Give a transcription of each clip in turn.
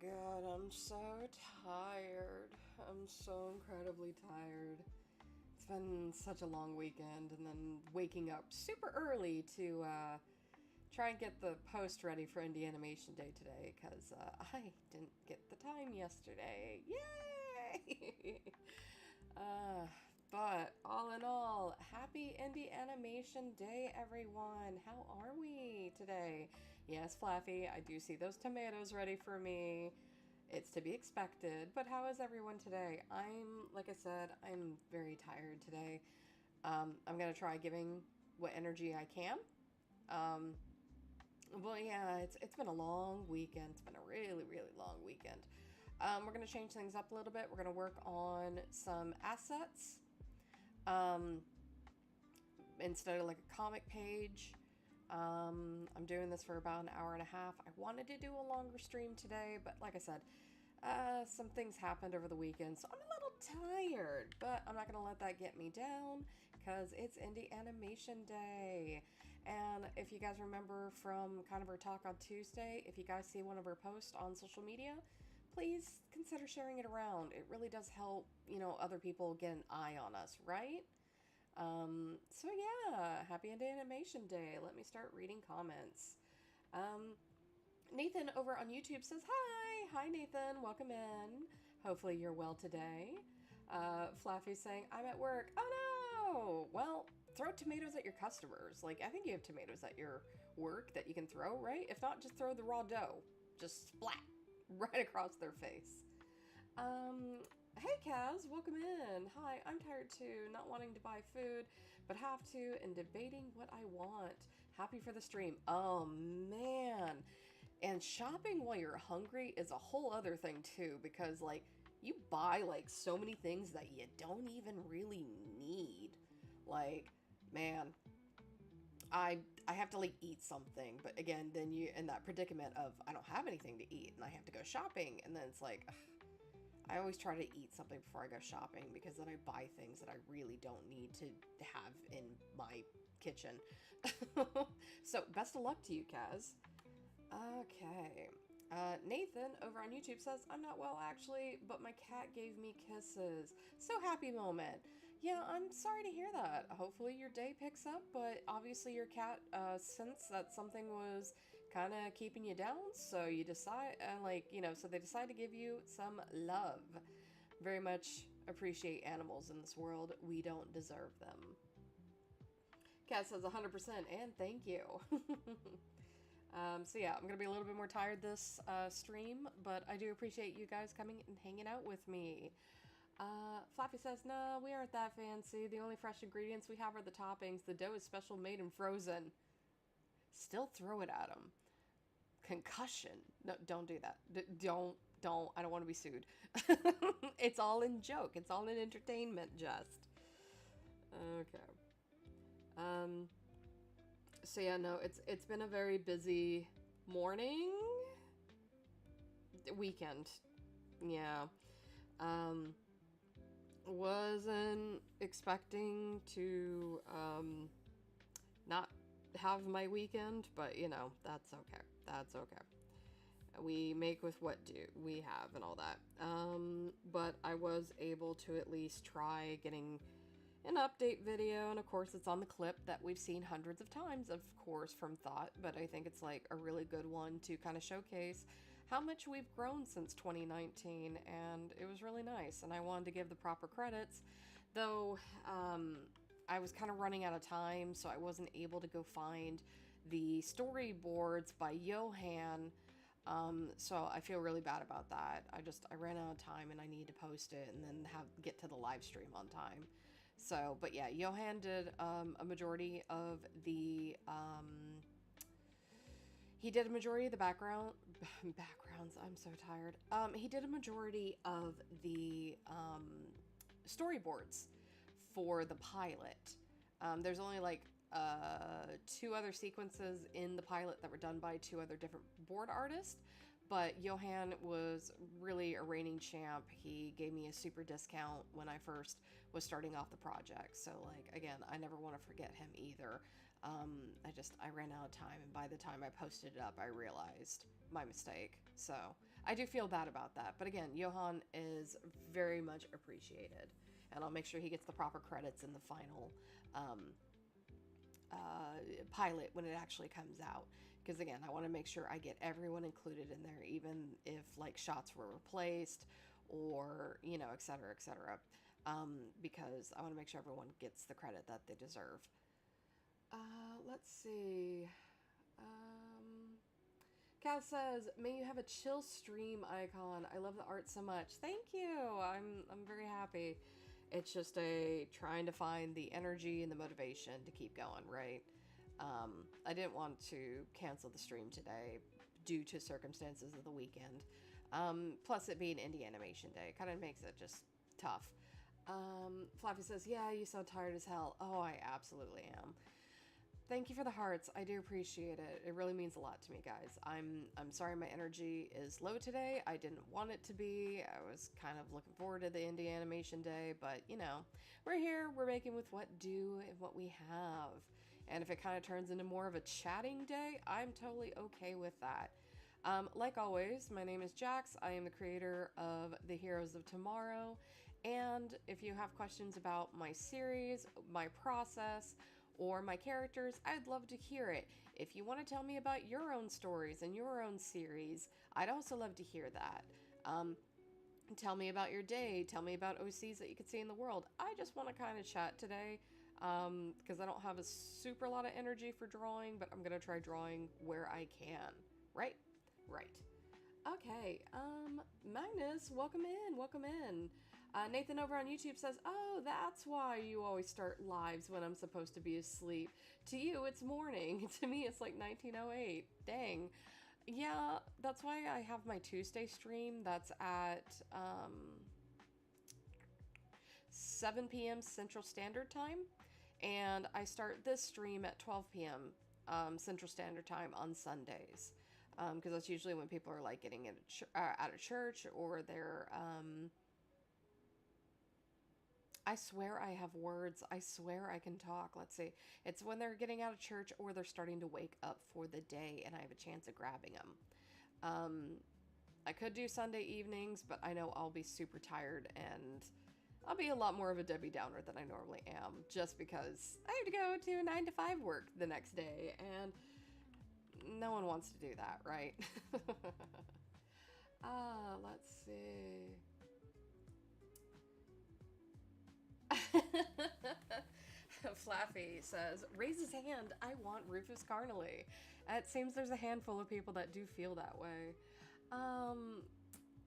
God, I'm so tired. I'm so incredibly tired. It's been such a long weekend, and then waking up super early to try and get the post ready for Indie Animation Day today, because I didn't get the time yesterday. Yay! uh, but all in all, happy Indie Animation Day, everyone. How are we today? Yes, Flaffy, I do see those tomatoes ready for me. It's to be expected, but how is everyone today? Like I said, I'm very tired today. I'm gonna try giving what energy I can. Um, well, yeah, it's been a long weekend. It's been a really, really long weekend. We're gonna change things up a little bit. We're gonna work on some assets. Um, Instead of like a comic page. I'm doing this for about an hour and a half. I wanted to do a longer stream today, but like I said, some things happened over the weekend, so I'm a little tired, but I'm not going to let that get me down because it's Indie Animation Day. And if you guys remember from kind of our talk on Tuesday, if you guys see one of our posts on social media, please consider sharing it around. It really does help, other people get an eye on us, right? So yeah, happy Indie Animation Day. Let me start reading comments. Um, Nathan over on YouTube says, hi! Hi, Nathan. Welcome in. Hopefully you're well today. Flaffy's saying, I'm at work. Oh no! Well, throw tomatoes at your customers. Like, I think you have tomatoes at your work that you can throw, right? If not, just throw the raw dough. Just splat right across their face. Hey Kaz, welcome in. Hi, I'm tired too, not wanting to buy food, but have to, and debating what I want. Happy for the stream. Oh man. And shopping while you're hungry is a whole other thing too, because like, you buy like so many things that you don't even really need. Like, man, I have to like eat something, but again, then you in that predicament of I don't have anything to eat and I have to go shopping, and then it's like, ugh, I always try to eat something before I go shopping because then I buy things that I really don't need to have in my kitchen. So best of luck to you, Kaz. Okay. Nathan over on YouTube says, I'm not well actually, but my cat gave me kisses. So happy moment. Yeah, I'm sorry to hear that. Hopefully your day picks up, but obviously your cat sensed that something was kind of keeping you down, so you decide, so they decide to give you some love. Very much appreciate animals in this world. We don't deserve them. Cat says 100% and thank you. So yeah, I'm going to be a little bit more tired this stream, but I do appreciate you guys coming and hanging out with me. Flappy says, no, we aren't that fancy. The only fresh ingredients we have are the toppings. The dough is special made and frozen. Still throw it at them. Concussion. No, don't do that. Don't. I don't want to be sued. It's all in joke. It's all in entertainment, just. Okay. So yeah, no, it's been a very busy weekend. Yeah. Wasn't expecting to not have my weekend, but that's okay. That's okay. We make with what we have and all that. But I was able to at least try getting an update video, and of course it's on the clip that we've seen hundreds of times, of course, from Thought, but I think it's like a really good one to kind of showcase how much we've grown since 2019, and it was really nice, and I wanted to give the proper credits, though I was kind of running out of time, so I wasn't able to go find the storyboards by Johan. So I feel really bad about that. I ran out of time and I need to post it and then get to the live stream on time. So, but yeah, Johan did a majority of the he did a majority of the backgrounds. I'm so tired. He did a majority of the storyboards for the pilot. There's only like two other sequences in the pilot that were done by two other different board artists, but Johan was really a reigning champ. He gave me a super discount when I first was starting off the project. So like, again, I never want to forget him either. I ran out of time, and by the time I posted it up, I realized my mistake. So I do feel bad about that. But again, Johan is very much appreciated. And I'll make sure he gets the proper credits in the final pilot when it actually comes out. Because again, I want to make sure I get everyone included in there, even if like shots were replaced or, you know, et cetera, et cetera. Because I want to make sure everyone gets the credit that they deserve. Let's see. Kaz says, "May you have a chill stream icon. I love the art so much." Thank you. I'm very happy. It's just trying to find the energy and the motivation to keep going, right? I didn't want to cancel the stream today due to circumstances of the weekend. Plus it being Indie Animation Day kind of makes it just tough. Flappy says, "Yeah, you sound tired as hell." Oh, I absolutely am. Thank you for the hearts. I do appreciate it. It really means a lot to me, guys. I'm sorry my energy is low today. I didn't want it to be. I was kind of looking forward to the Indie Animation Day, but you know, we're here. We're making with what do and what we have. And if it kind of turns into more of a chatting day, I'm totally okay with that. Like always, my name is Jax. I am the creator of The Heroes of Tomorrow. And if you have questions about my series, my process, or my characters, I'd love to hear it. If you want to tell me about your own stories and your own series, I'd also love to hear that. Tell me about your day. Tell me about OCs that you could see in the world. I just want to kind of chat today because I don't have a super lot of energy for drawing, but I'm going to try drawing where I can. Right? Right. Okay. Magnus, welcome in. Welcome in. Nathan over on YouTube says, "Oh, that's why you always start lives when I'm supposed to be asleep. To you, it's morning. To me, it's like 1908. Dang. Yeah, that's why I have my Tuesday stream. That's at 7 p.m. Central Standard Time. And I start this stream at 12 p.m. Central Standard Time on Sundays. Because that's usually when people are like getting out of church or they're... I swear I have words. I swear I can talk. Let's see. It's when they're getting out of church or they're starting to wake up for the day and I have a chance of grabbing them. I could do Sunday evenings, but I know I'll be super tired and I'll be a lot more of a Debbie Downer than I normally am just because I have to go to 9 to 5 work the next day and no one wants to do that, right? Let's see. Flaffy says, "Raise his hand. I want Rufus Carnley." It seems there's a handful of people that do feel that way.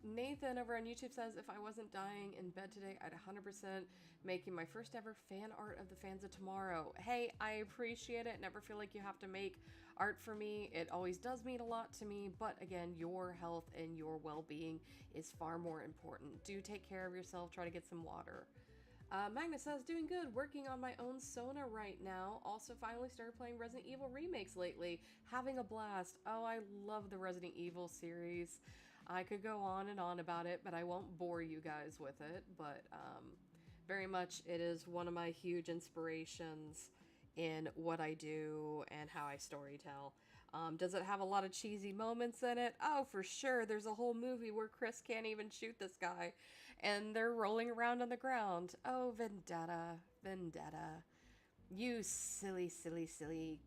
Nathan over on YouTube says, "If I wasn't dying in bed today, I'd 100% making my first ever fan art of the Fans of Tomorrow." Hey, I appreciate it. Never feel like you have to make art for me. It always does mean a lot to me. But again, your health and your well-being is far more important. Do take care of yourself. Try to get some water. Magnus says, "Doing good, working on my own Sona right now. Also finally started playing Resident Evil remakes lately. Having a blast." Oh, I love the Resident Evil series. I could go on and on about it, but I won't bore you guys with it. But very much it is one of my huge inspirations in what I do and how I storytell. Does it have a lot of cheesy moments in it? Oh, for sure. There's a whole movie where Chris can't even shoot this guy. And they're rolling around on the ground. Oh, Vendetta. Vendetta. You silly, silly, silly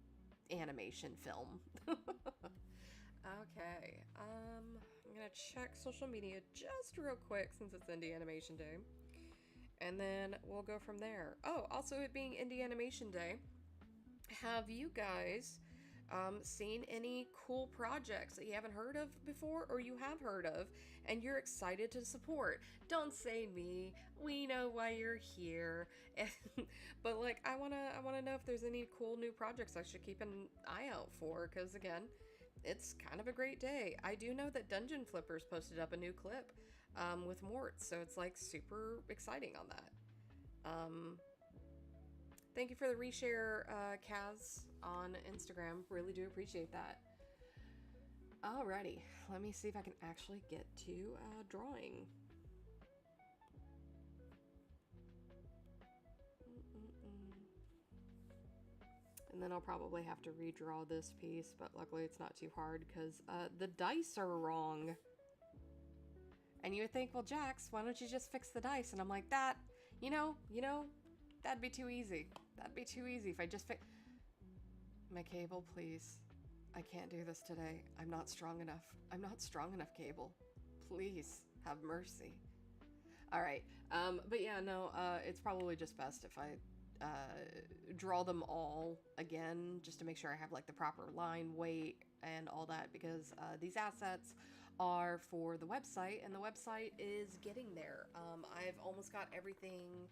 animation film. Okay. I'm gonna check social media just real quick since it's Indie Animation Day. And then we'll go from there. Oh, also it being Indie Animation Day, have you guys seen any cool projects that you haven't heard of before or you have heard of and you're excited to support? Don't say me. We know why you're here. But like I want to know if there's any cool new projects I should keep an eye out for, cuz again, it's kind of a great day. I do know that Dungeon Flippers posted up a new clip with Mort, so it's like super exciting on that. Thank you for the reshare, Kaz, on Instagram. Really do appreciate that. Alrighty, let me see if I can actually get to drawing. And then I'll probably have to redraw this piece, but luckily it's not too hard because the dice are wrong. And you would think, well, Jax, why don't you just fix the dice? And I'm like, that'd be too easy. That'd be too easy if I just fix... My Cable, please. I can't do this today. I'm not strong enough. I'm not strong enough, Cable. Please, have mercy. All right. But yeah, no, it's probably just best if I draw them all again, just to make sure I have like the proper line weight and all that, because these assets are for the website, and the website is getting there. I've almost got everything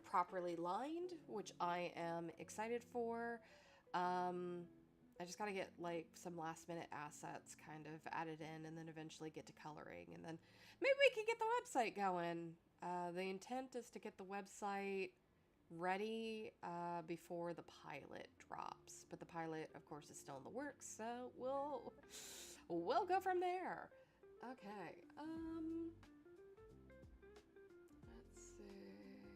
properly lined, which I am excited for. I just gotta get like some last minute assets kind of added in, and then eventually get to coloring, and then maybe we can get the website going. The intent is to get the website ready before the pilot drops, but the pilot, of course, is still in the works, so we'll go from there. Okay. Let's see.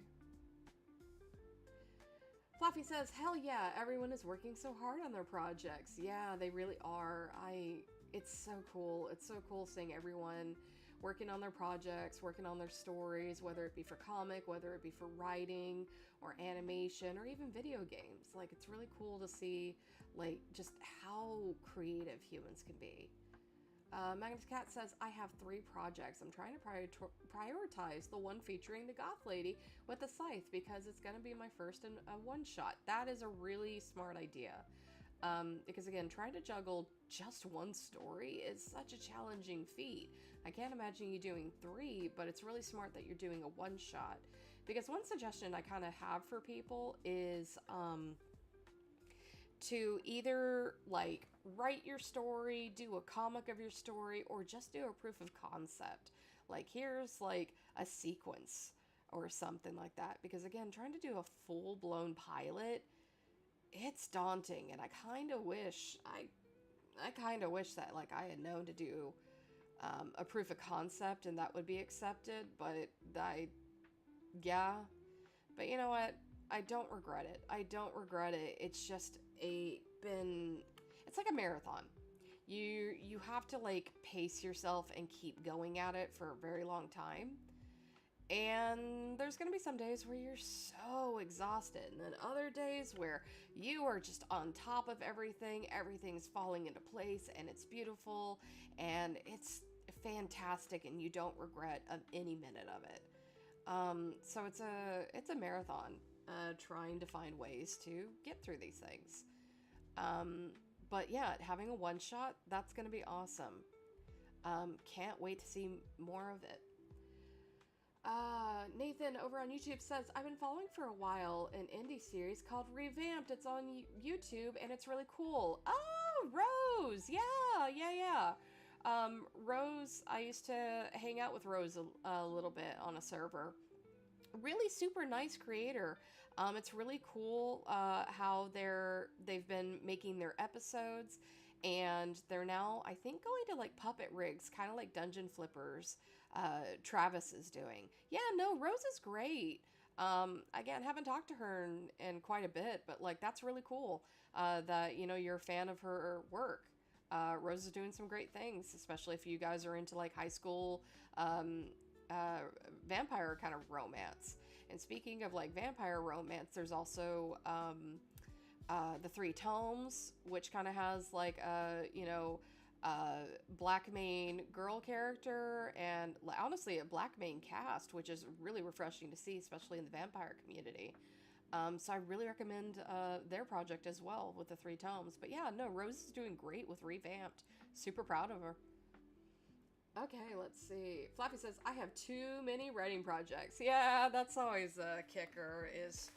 Fluffy says, hell yeah, everyone is working so hard on their projects. Yeah, they really are. It's so cool. It's so cool seeing everyone working on their projects, working on their stories, whether it be for comic, whether it be for writing or animation or even video games. Like, it's really cool to see, like, just how creative humans can be. Magnus Cat says, I have 3 projects. I'm trying to prioritize the one featuring the goth lady with the scythe because it's going to be my first in a one-shot. That is a really smart idea. Because again, trying to juggle just one story is such a challenging feat. I can't imagine you doing 3, but it's really smart that you're doing a one-shot. Because one suggestion I kind of have for people is to either like write your story, do a comic of your story, or just do a proof of concept. Like, here's like a sequence or something like that. Because again, trying to do a full-blown pilot, it's daunting, and I kind of wish that like I had known to do a proof of concept and that would be accepted, but but you know what? I don't regret it. I don't regret it. It's just it's like a marathon. You have to like pace yourself and keep going at it for a very long time. And there's going to be some days where you're so exhausted, and then other days where you are just on top of everything. Everything's falling into place, and it's beautiful, and it's fantastic, and you don't regret any minute of it. So it's a marathon, trying to find ways to get through these things. But yeah, having a one-shot, that's going to be awesome. Can't wait to see more of it. Nathan over on YouTube says, I've been following for a while an indie series called Revamped. It's on YouTube and it's really cool. Oh, Rose! Yeah. Rose, I used to hang out with Rose a little bit on a server. Really super nice creator. It's really cool how they've been making their episodes, and they're now, I think, going to like puppet rigs, kind of like Dungeon Flippers. Travis is doing. Yeah, no, Rose is great. Again, haven't talked to her in quite a bit, but like that's really cool that you're a fan of her work. Rose is doing some great things, especially if you guys are into like high school vampire kind of romance. And speaking of like vampire romance, there's also the 3 tomes, which kind of has like black main girl character, and honestly a black main cast, which is really refreshing to see, especially in the vampire community. So I really recommend their project as well with the 3 tomes. But yeah, no, Rose is doing great with Revamped. Super proud of her. Okay, let's see. Flappy says, I have too many writing projects. Yeah, that's always a kicker, is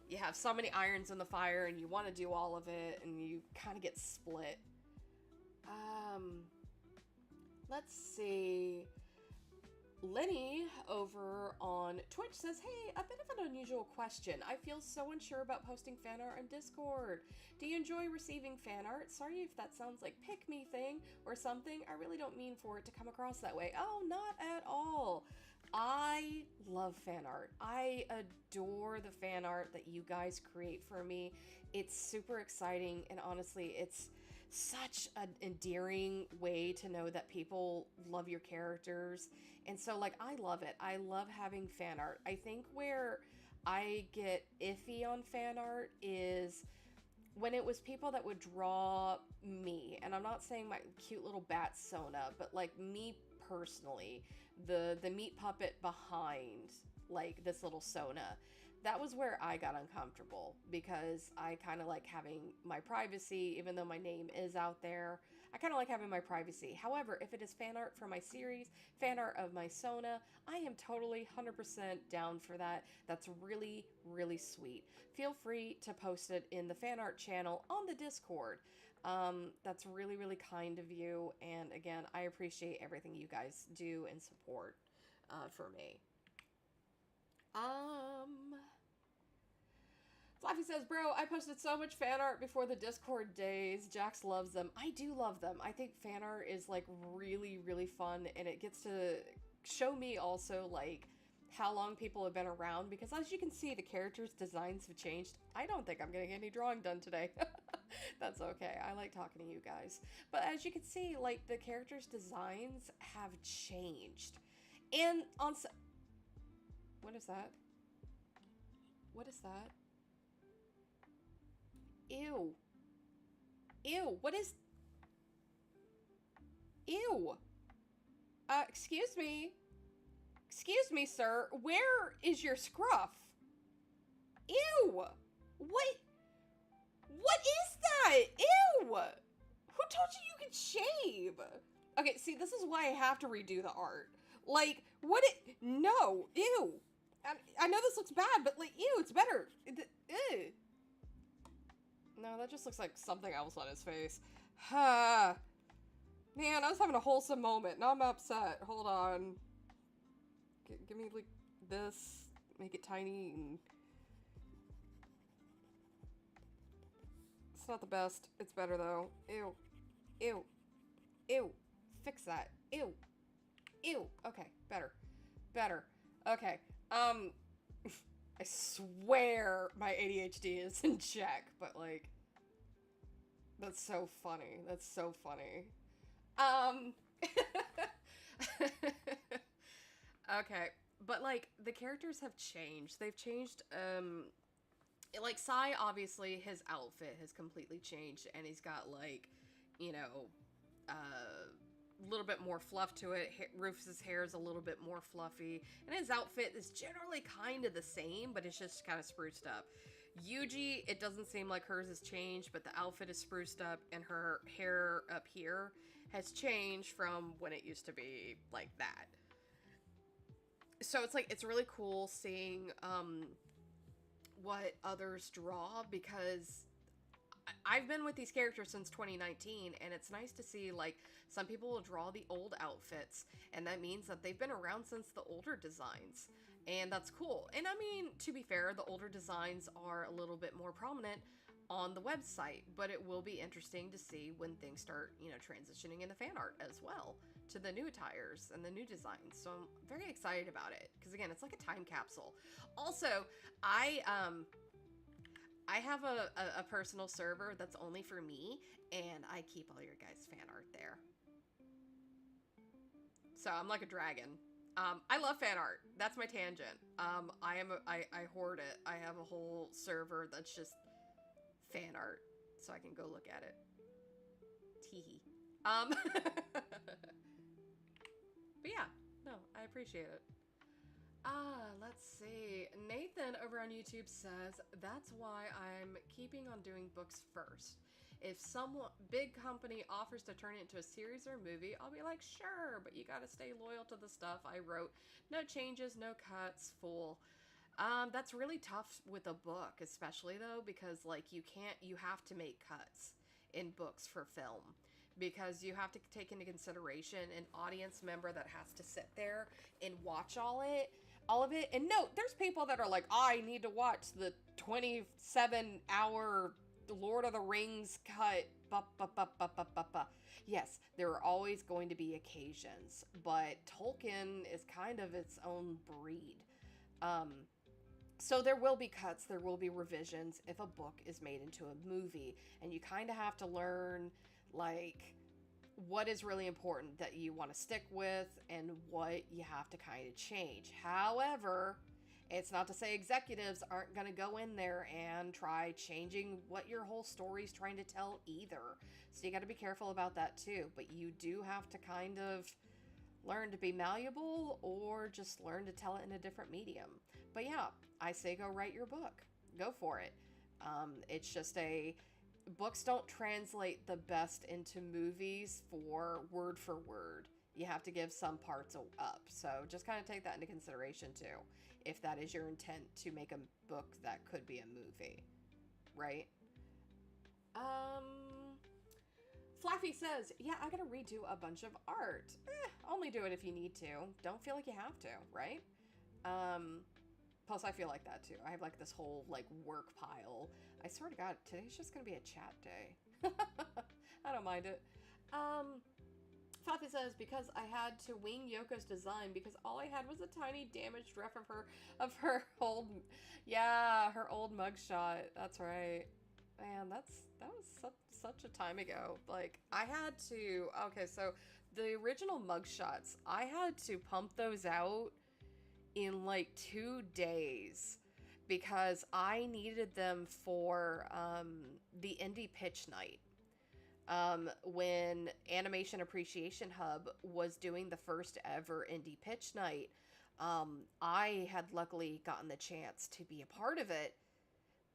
you have so many irons in the fire and you want to do all of it and you kind of get split. Let's see. Lenny over on Twitch says, hey, a bit of an unusual question. I feel so unsure about posting fan art on Discord. Do you enjoy receiving fan art? Sorry if that sounds like pick me thing or something. I really don't mean for it to come across that way. Oh, not at all. I love fan art. I adore the fan art that you guys create for me. It's super exciting, and honestly, it's such an endearing way to know that people love your characters. And so, like, I love it. I love having fan art. I think where I get iffy on fan art is when it was people that would draw me, and I'm not saying my cute little bat Sona, but like me personally, the meat puppet behind like this little Sona. That was where I got uncomfortable because I kind of like having my privacy, even though my name is out there. I kind of like having my privacy. However, if it is fan art for my series, fan art of my Sona, I am totally 100% down for that. That's really, really sweet. Feel free to post it in the fan art channel on the Discord. That's really, really kind of you. And again, I appreciate everything you guys do and support for me. Fluffy says, bro, I posted so much fan art before the Discord days. Jax loves them. I do love them. I think fan art is like really, really fun, and it gets to show me also like how long people have been around, because as you can see, the characters' designs have changed. I don't think I'm gonna get any drawing done today. That's okay. I like talking to you guys. But as you can see, like the characters' designs have changed. And on what is that? What is that? Ew. Ew. What is... Ew. Excuse me. Excuse me, sir. Where is your scruff? Ew. What? What is that? Ew. Who told you you could shave? Okay, see, this is why I have to redo the art. Like, what it... No. Ew. I know this looks bad, but like, ew, it's better. Ew. No, that just looks like something else on his face. Man, I was having a wholesome moment. Now I'm upset. Hold on. Give me, like, this. Make it tiny. And... It's not the best. It's better, though. Ew. Ew. Ew. Fix that. Ew. Ew. Okay. Better. Better. Okay. I swear my ADHD is in check, but like, that's so funny. That's so funny. Okay, but like, the characters have changed. They've changed, like, Sai, obviously, his outfit has completely changed, and he's got, like, you know, a little bit more fluff to it. Rufus's hair is a little bit more fluffy, and his outfit is generally kind of the same, but it's just kind of spruced up. Yuji, it doesn't seem like hers has changed, but the outfit is spruced up, and her hair up here has changed from when it used to be like that. So it's like, it's really cool seeing what others draw, because I've been with these characters since 2019, and it's nice to see, like, some people will draw the old outfits, and that means that they've been around since the older designs, and that's cool. And I mean, to be fair, the older designs are a little bit more prominent on the website, but it will be interesting to see when things start, you know, transitioning into fan art as well to the new attires and the new designs. So I'm very excited about it, because again, it's like a time capsule. Also, I have a personal server that's only for me, and I keep all your guys' fan art there. So I'm like a dragon. I love fan art. That's my tangent. I hoard it. I have a whole server that's just fan art, so I can go look at it. Teehee. But yeah, no, I appreciate it. Let's see. Nathan over on YouTube says, that's why I'm keeping on doing books first. If some big company offers to turn it into a series or a movie, I'll be like, sure, but you gotta stay loyal to the stuff I wrote. No changes, no cuts, full. That's really tough with a book, especially though, because like you have to make cuts in books for film, because you have to take into consideration an audience member that has to sit there and watch all of it. And no, there's people that are like, I need to watch the 27-hour Lord of the Rings cut. Yes, there are always going to be occasions, but Tolkien is kind of its own breed. So there will be cuts, there will be revisions if a book is made into a movie, and you kind of have to learn like what is really important that you want to stick with and what you have to kind of change. However, it's not to say executives aren't going to go in there and try changing what your whole story's trying to tell either. So you got to be careful about that too. But you do have to kind of learn to be malleable or just learn to tell it in a different medium. But yeah, I say go write your book. Go for it. It's just books don't translate the best into movies for word. You have to give some parts up. So just kind of take that into consideration too, if that is your intent to make a book that could be a movie, right? Flaffy says, yeah, I gotta redo a bunch of art. Only do it if you need to. Don't feel like you have to, right? Plus, I feel like that too. I have like this whole like work pile. I swear to God, today's just gonna be a chat day. I don't mind it. Fafi says, because I had to wing Yoko's design because all I had was a tiny damaged ref of her old, yeah, her old mugshot. That's right. Man, that was such a time ago. Like, I had to, okay, so the original mugshots, I had to pump those out in like 2 days because I needed them for the indie pitch night. When Animation Appreciation Hub was doing the first ever indie pitch night, I had luckily gotten the chance to be a part of it.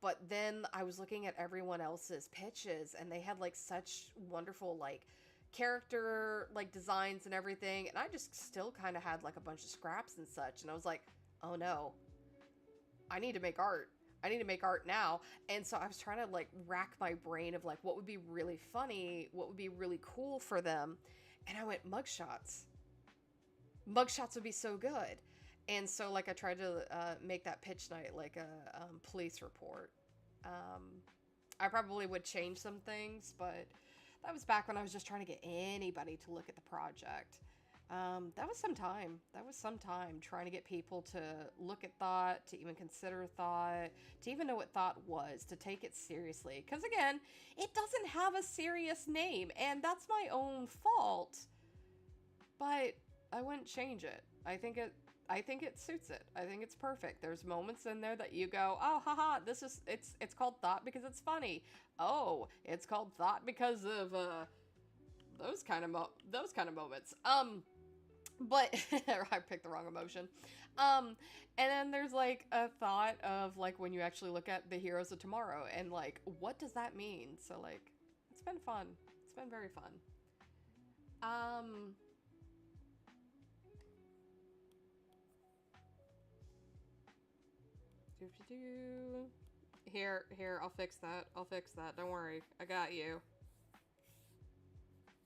But then I was looking at everyone else's pitches and they had like such wonderful like character like designs and everything, and I just still kind of had like a bunch of scraps and such, and I was like, oh no, I need to make art. I need to make art now. And so I was trying to like rack my brain of like what would be really funny, what would be really cool for them. And I went, mugshots. Mugshots would be so good. And so like I tried to make that pitch night like a police report. I probably would change some things, but that was back when I was just trying to get anybody to look at the project. That was some time. That was some time trying to get people to look at thought, to even consider thought, to even know what thought was, to take it seriously. Because again, it doesn't have a serious name, and that's my own fault. But I wouldn't change it. I think it suits it. I think it's perfect. There's moments in there that you go, oh, haha, it's called thought because it's funny. Oh, it's called thought because of those kind of moments. But I picked the wrong emotion. And then there's like a thought of like when you actually look at the heroes of tomorrow and like what does that mean? So like it's been fun. It's been very fun. Here, I'll fix that. Don't worry. I got you.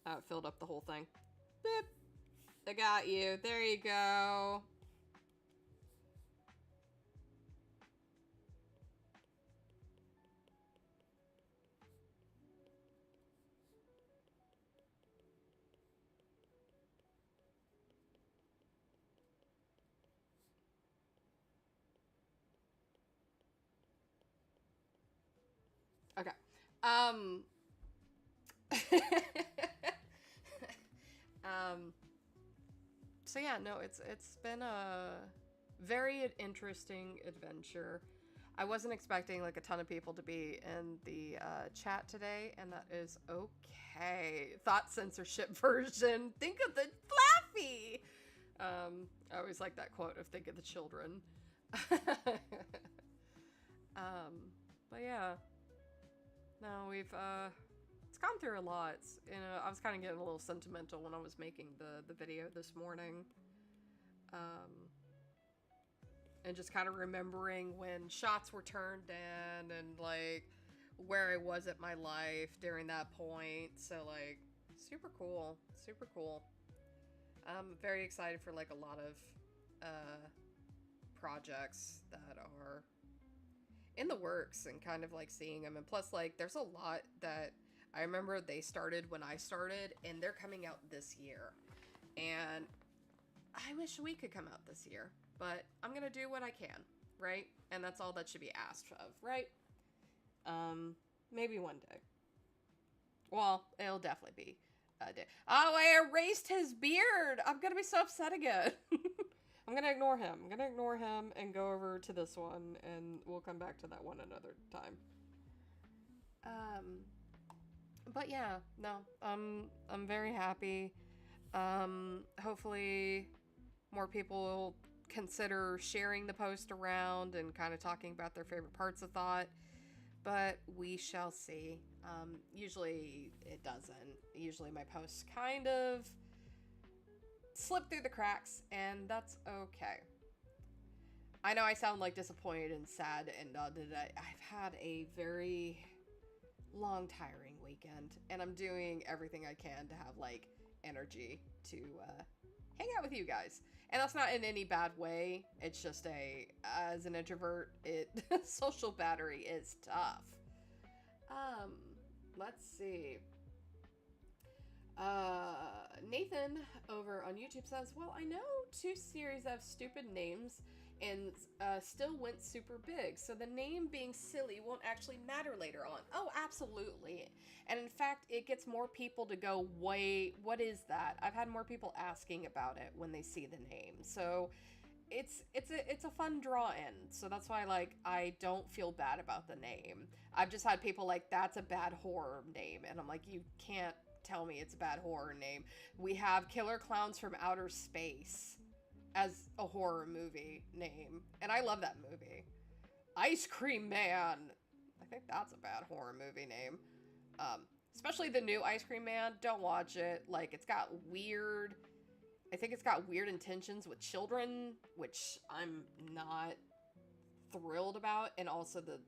Oh, it filled up the whole thing. Boop. I got you. There you go. Okay. So yeah, no, it's been a very interesting adventure. I wasn't expecting like a ton of people to be in the chat today, and that is okay. Thought censorship version. Think of the Flaffy. I always like that quote of "Think of the children." But yeah, no, we've it's gone through a lot. I was kind of getting a little sentimental when I was making the video this morning. And just kind of remembering when shots were turned in and like where I was at my life during that point. So like super cool. I'm very excited for like a lot of projects that are in the works and kind of like seeing them. And plus like there's a lot that I remember they started when I started and they're coming out this year. And I wish we could come out this year, but I'm gonna do what I can, right? And that's all that should be asked of, right? Maybe one day. Well, it'll definitely be a day. Oh, I erased his beard. I'm gonna be so upset again. I'm gonna ignore him. I'm gonna ignore him and go over to this one, and we'll come back to that one another time. Um, but yeah, no, I'm very happy. Hopefully, more people will consider sharing the post around and kind of talking about their favorite parts of Thought. But we shall see. Usually it doesn't. Usually my posts kind of slip through the cracks, and that's okay. I know I sound like disappointed and sad, and I've had a very long, tiring weekend, and I'm doing everything I can to have like energy to hang out with you guys. And that's not in any bad way. It's just as an introvert, social battery is tough. Um, let's see. Nathan over on YouTube says, well, I know two series have stupid names and still went super big, so the name being silly won't actually matter later on. Oh, absolutely. And in fact, it gets more people to go, wait, what is that? I've had more people asking about it when they see the name. So it's a fun draw in. So that's why I don't feel bad about the name. I've just had people like, that's a bad horror name, and I'm like, you can't tell me it's a bad horror name. We have Killer Clowns from Outer Space as a horror movie name, and I love that movie. Ice Cream Man, I think that's a bad horror movie name. Especially the new Ice Cream Man. Don't watch it. Like, I think it's got weird intentions with children, which I'm not thrilled about. And also the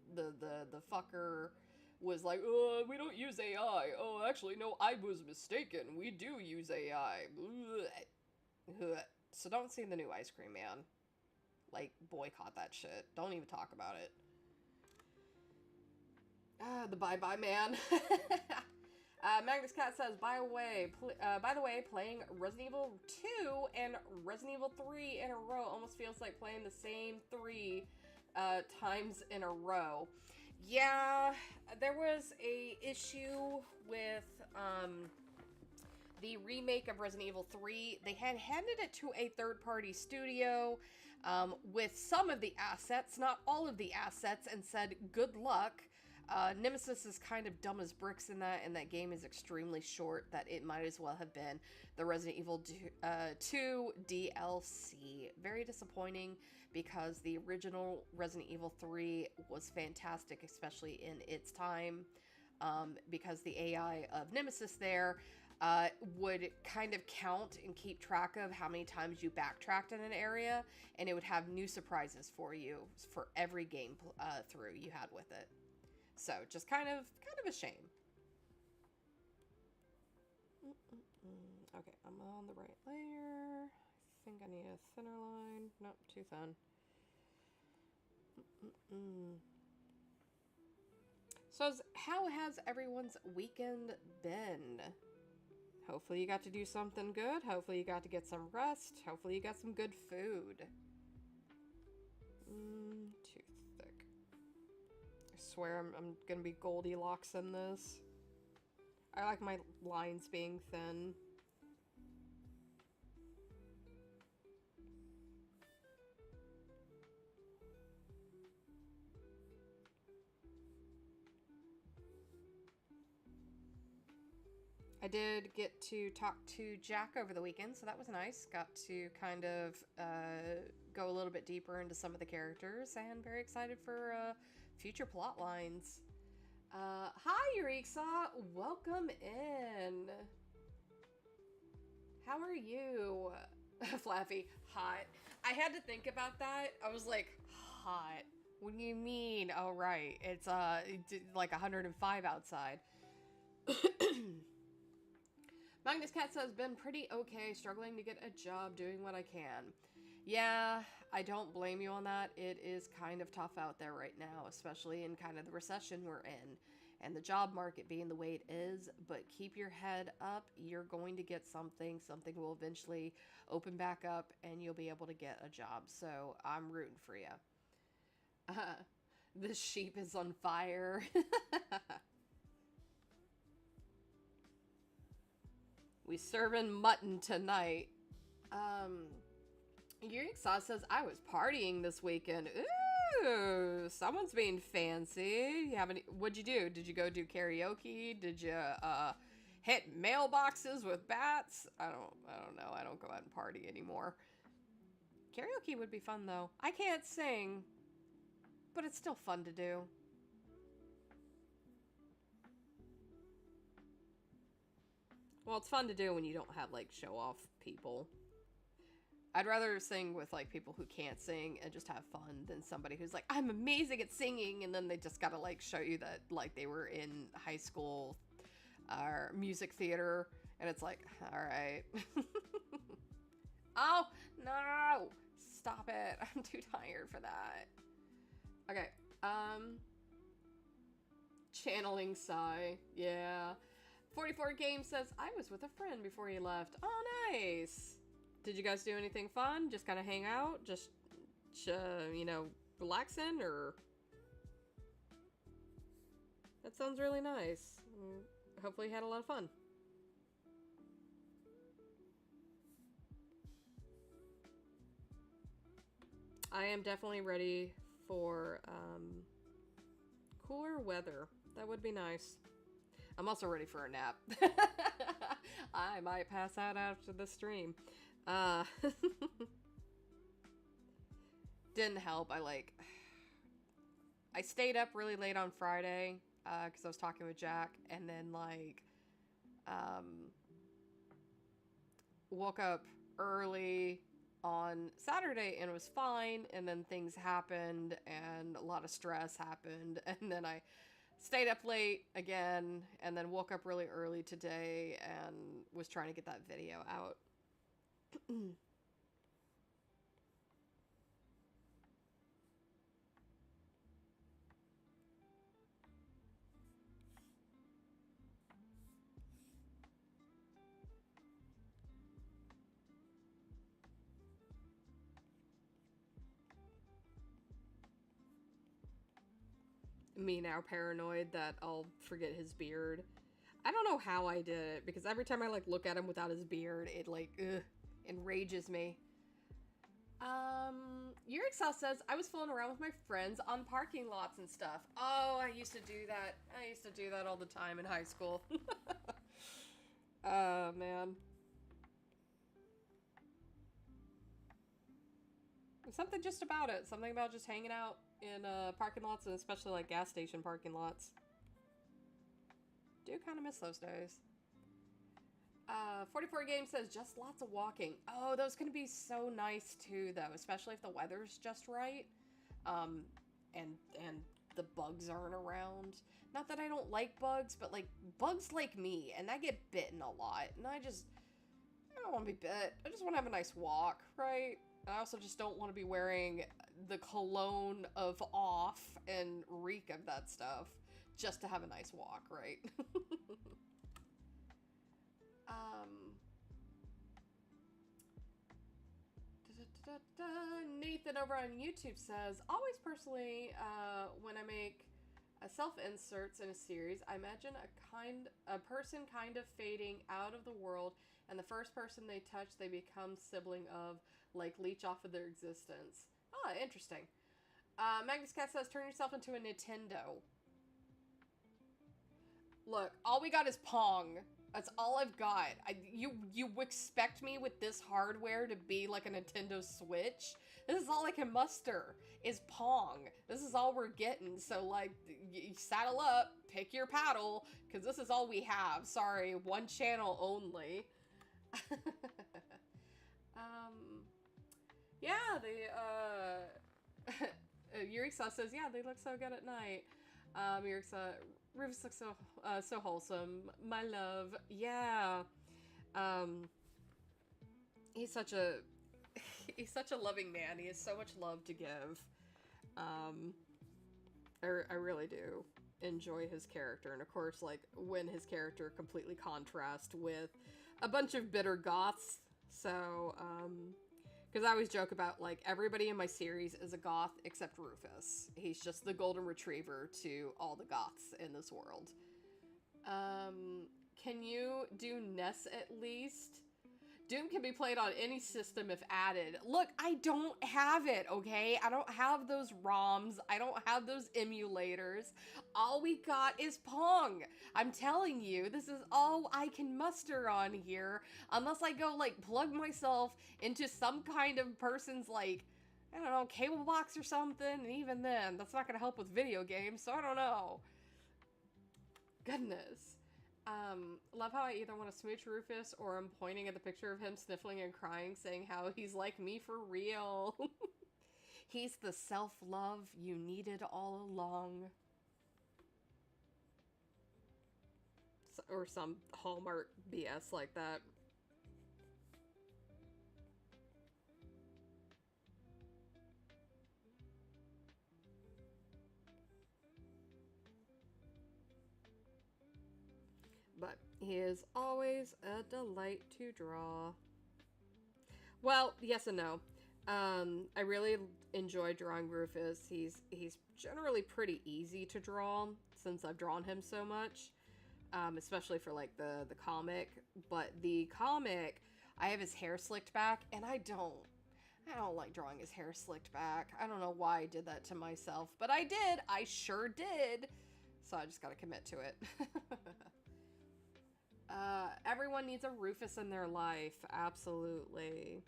fucker was like, oh, we don't use AI. Oh, actually, no, I was mistaken. We do use AI. So don't see the new Ice Cream Man. Like, boycott that shit. Don't even talk about it. The Bye-Bye Man. Magnus Cat says, by the way, playing Resident Evil 2 and Resident Evil 3 in a row almost feels like playing the same 3 times in a row. Yeah, there was a issue with the remake of Resident Evil 3. They had handed it to a third-party studio with some of the assets, not all of the assets, and said, good luck. Nemesis is kind of dumb as bricks in that, and that game is extremely short, that it might as well have been the Resident Evil 2 DLC. Very disappointing, because the original Resident Evil 3 was fantastic, especially in its time, because the AI of Nemesis there would kind of count and keep track of how many times you backtracked in an area, and it would have new surprises for you for every game through you had with it. So, just kind of a shame. Okay, I'm on the right layer. I think I need a thinner line. Nope, too thin. So, how has everyone's weekend been? Hopefully you got to do something good. Hopefully you got to get some rest. Hopefully you got some good food. Too thick. I swear I'm gonna be Goldilocks in this. I like my lines being thin. I did get to talk to Jack over the weekend, so that was nice. Got to kind of go a little bit deeper into some of the characters, and very excited for future plot lines. Hi, Yurixa! Welcome in! How are you? Flaffy, hot. I had to think about that. I was like, hot? What do you mean? Oh, right. It's like 105 outside. Magnus Cat says, been pretty okay, struggling to get a job, doing what I can. Yeah, I don't blame you on that. It is kind of tough out there right now, especially in kind of the recession we're in, and the job market being the way it is, but keep your head up. You're going to get something. Something will eventually open back up, and you'll be able to get a job, so I'm rooting for you. This sheep is on fire. We serving mutton tonight. Yuri Sauce says, I was partying this weekend. Ooh, someone's being fancy. You have any, what'd you do? Did you go do karaoke? Did you, hit mailboxes with bats? I don't know. I don't go out and party anymore. Karaoke would be fun, though. I can't sing, but it's still fun to do. Well, it's fun to do when you don't have, like, show-off people. I'd rather sing with, like, people who can't sing and just have fun than somebody who's like, I'm amazing at singing, and then they just gotta, like, show you that, like, they were in high school or music theater, and it's like, alright. Oh, no! Stop it. I'm too tired for that. Okay, channeling sigh. Yeah. 44 Games says, I was with a friend before he left. Oh, nice. Did you guys do anything fun? Just kind of hang out? Just, you know, relaxing? Or... That sounds really nice. Hopefully you had a lot of fun. I am definitely ready for cooler weather. That would be nice. I'm also ready for a nap. I might pass out after the stream. Didn't help. I stayed up really late on Friday because I was talking with Jack, and then woke up early on Saturday and it was fine, and then things happened and a lot of stress happened, and then I stayed up late again, and then woke up really early today and was trying to get that video out. Me now paranoid that I'll forget his beard. I don't know how I did it, because every time I look at him without his beard, it enrages me. Yurik says, I was fooling around with my friends on parking lots and stuff. Oh, I used to do that. I used to do that all the time in high school. Oh, man. Something just about it. Something about just hanging out in parking lots, and especially like gas station parking lots. Do kind of miss those days. 44 Games says, just lots of walking. Oh, those can be so nice too, though, especially if the weather's just right. And the bugs aren't around. Not that I don't like bugs, but like bugs like me, and I get bitten a lot, and I don't want to be bit. I just want to have a nice walk, right? I also just don't want to be wearing the cologne of off and reek of that stuff just to have a nice walk, right? Nathan over on YouTube says, always personally, when I make self-inserts in a series, I imagine a person kind of fading out of the world, and the first person they touch, they become sibling of, like, leech off of their existence. Oh, interesting. Magnus Cat says, turn yourself into a Nintendo. Look, all we got is Pong. That's all I've got. You expect me with this hardware to be like a Nintendo Switch? This is all I can muster, is Pong. This is all we're getting, so like, you saddle up, pick your paddle, because this is all we have. Sorry, one channel only. Yeah, Yuriksa says, yeah, they look so good at night. Yuriksa, Rufus looks so wholesome. My love. Yeah. He's such a loving man. He has so much love to give. I really do enjoy his character. And of course, like, when his character completely contrasts with a bunch of bitter goths. So, because I always joke about, like, everybody in my series is a goth except Rufus. He's just the golden retriever to all the goths in this world. Can you do NES at least? Doom can be played on any system if added. Look, I don't have it, okay? I don't have those ROMs. I don't have those emulators. All we got is Pong. I'm telling you, this is all I can muster on here. Unless I go, like, plug myself into some kind of person's, like, I don't know, cable box or something. And even then, that's not going to help with video games, so I don't know. Goodness. Love how I either want to smooch Rufus or I'm pointing at the picture of him sniffling and crying, saying how he's like me for real. He's the self-love you needed all along. Or some Hallmark BS like that. But he is always a delight to draw. Well, yes and no. I really enjoy drawing Rufus. He's generally pretty easy to draw since I've drawn him so much, especially for like the comic. But the comic, I have his hair slicked back, and I don't like drawing his hair slicked back. I don't know why I did that to myself, but I did. I sure did. So I just gotta commit to it. Everyone needs a Rufus in their life. Absolutely.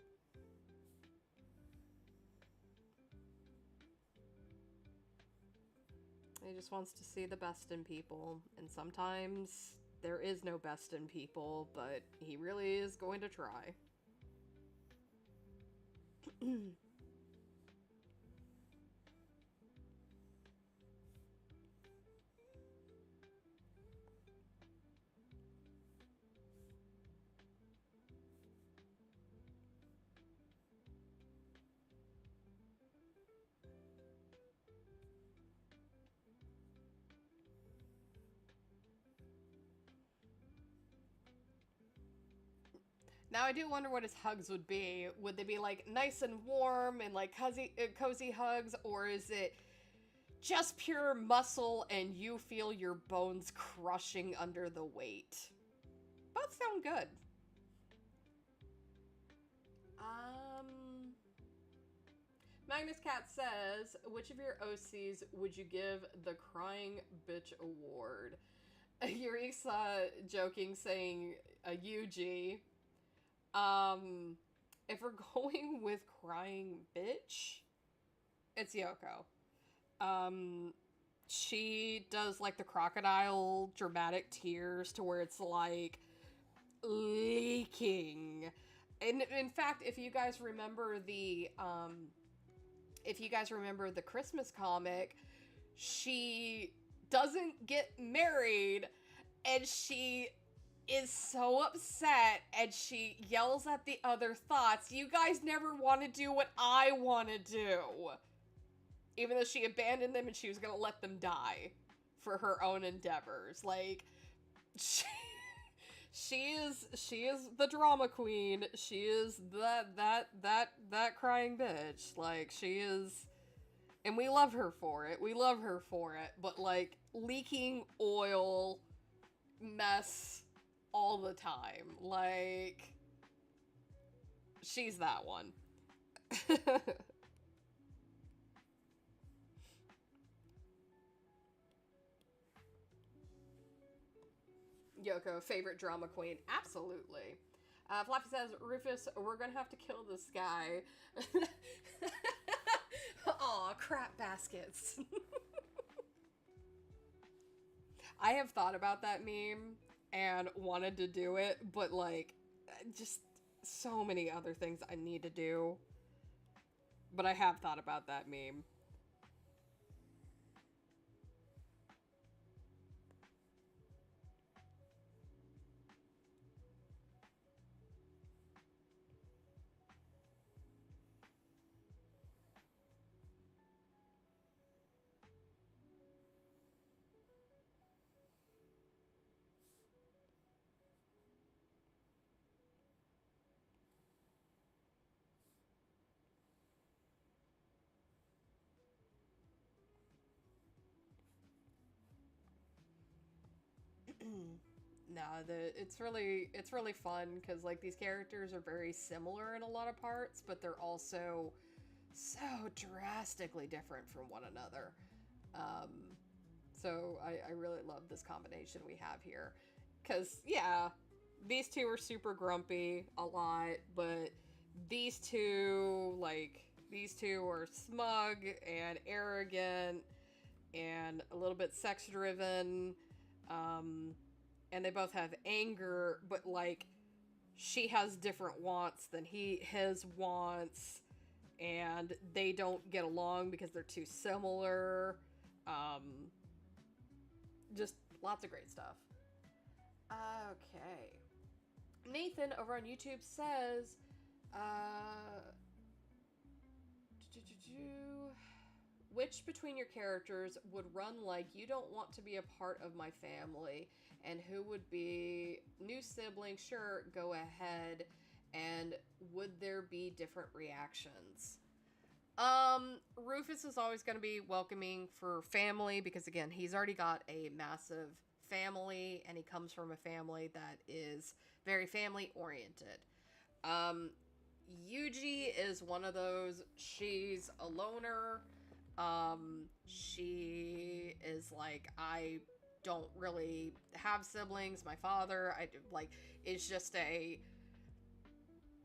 He just wants to see the best in people. And sometimes there is no best in people, but he really is going to try. Now I do wonder what his hugs would be. Would they be like nice and warm and like cozy hugs, or is it just pure muscle and you feel your bones crushing under the weight? Both sound good. Magnus Cat says, which of your OCs would you give the Crying Bitch Award? Yuri's joking, saying Yuji. If we're going with Crying Bitch, it's Yoko. She does like the crocodile dramatic tears to where it's like leaking. And in fact, if you guys remember the Christmas comic, she doesn't get married and she is so upset and she yells at the other thoughts, you guys never want to do what I want to do. Even though she abandoned them and she was going to let them die for her own endeavors. Like, she is the drama queen. She is that crying bitch. Like, she is, and we love her for it. We love her for it. But like, leaking oil mess all the time. Like, she's that one. Yoko, favorite drama queen. Absolutely. Fluffy says, Rufus, we're gonna have to kill this guy. Aw, crap baskets. I have thought about that meme and wanted to do it, but like, just so many other things I need to do. But I have thought about that meme. No, it's really fun because like these characters are very similar in a lot of parts, but they're also so drastically different from one another. Um, so I really love this combination we have here. Because, yeah, these two are super grumpy a lot, but these two are smug and arrogant and a little bit sex driven. Um, and they both have anger, but like she has different wants than his wants, and they don't get along because they're too similar. Um, just lots of great stuff. Okay. Nathan over on YouTube says, uh, which between your characters would run like you don't want to be a part of my family, and who would be new sibling? Sure, go ahead. And would there be different reactions? Rufus is always going to be welcoming for family because, again, he's already got a massive family and he comes from a family that is very family oriented. Um, Yuji is one of those, she's a loner. She is like, I don't really have siblings. My father, like, is just a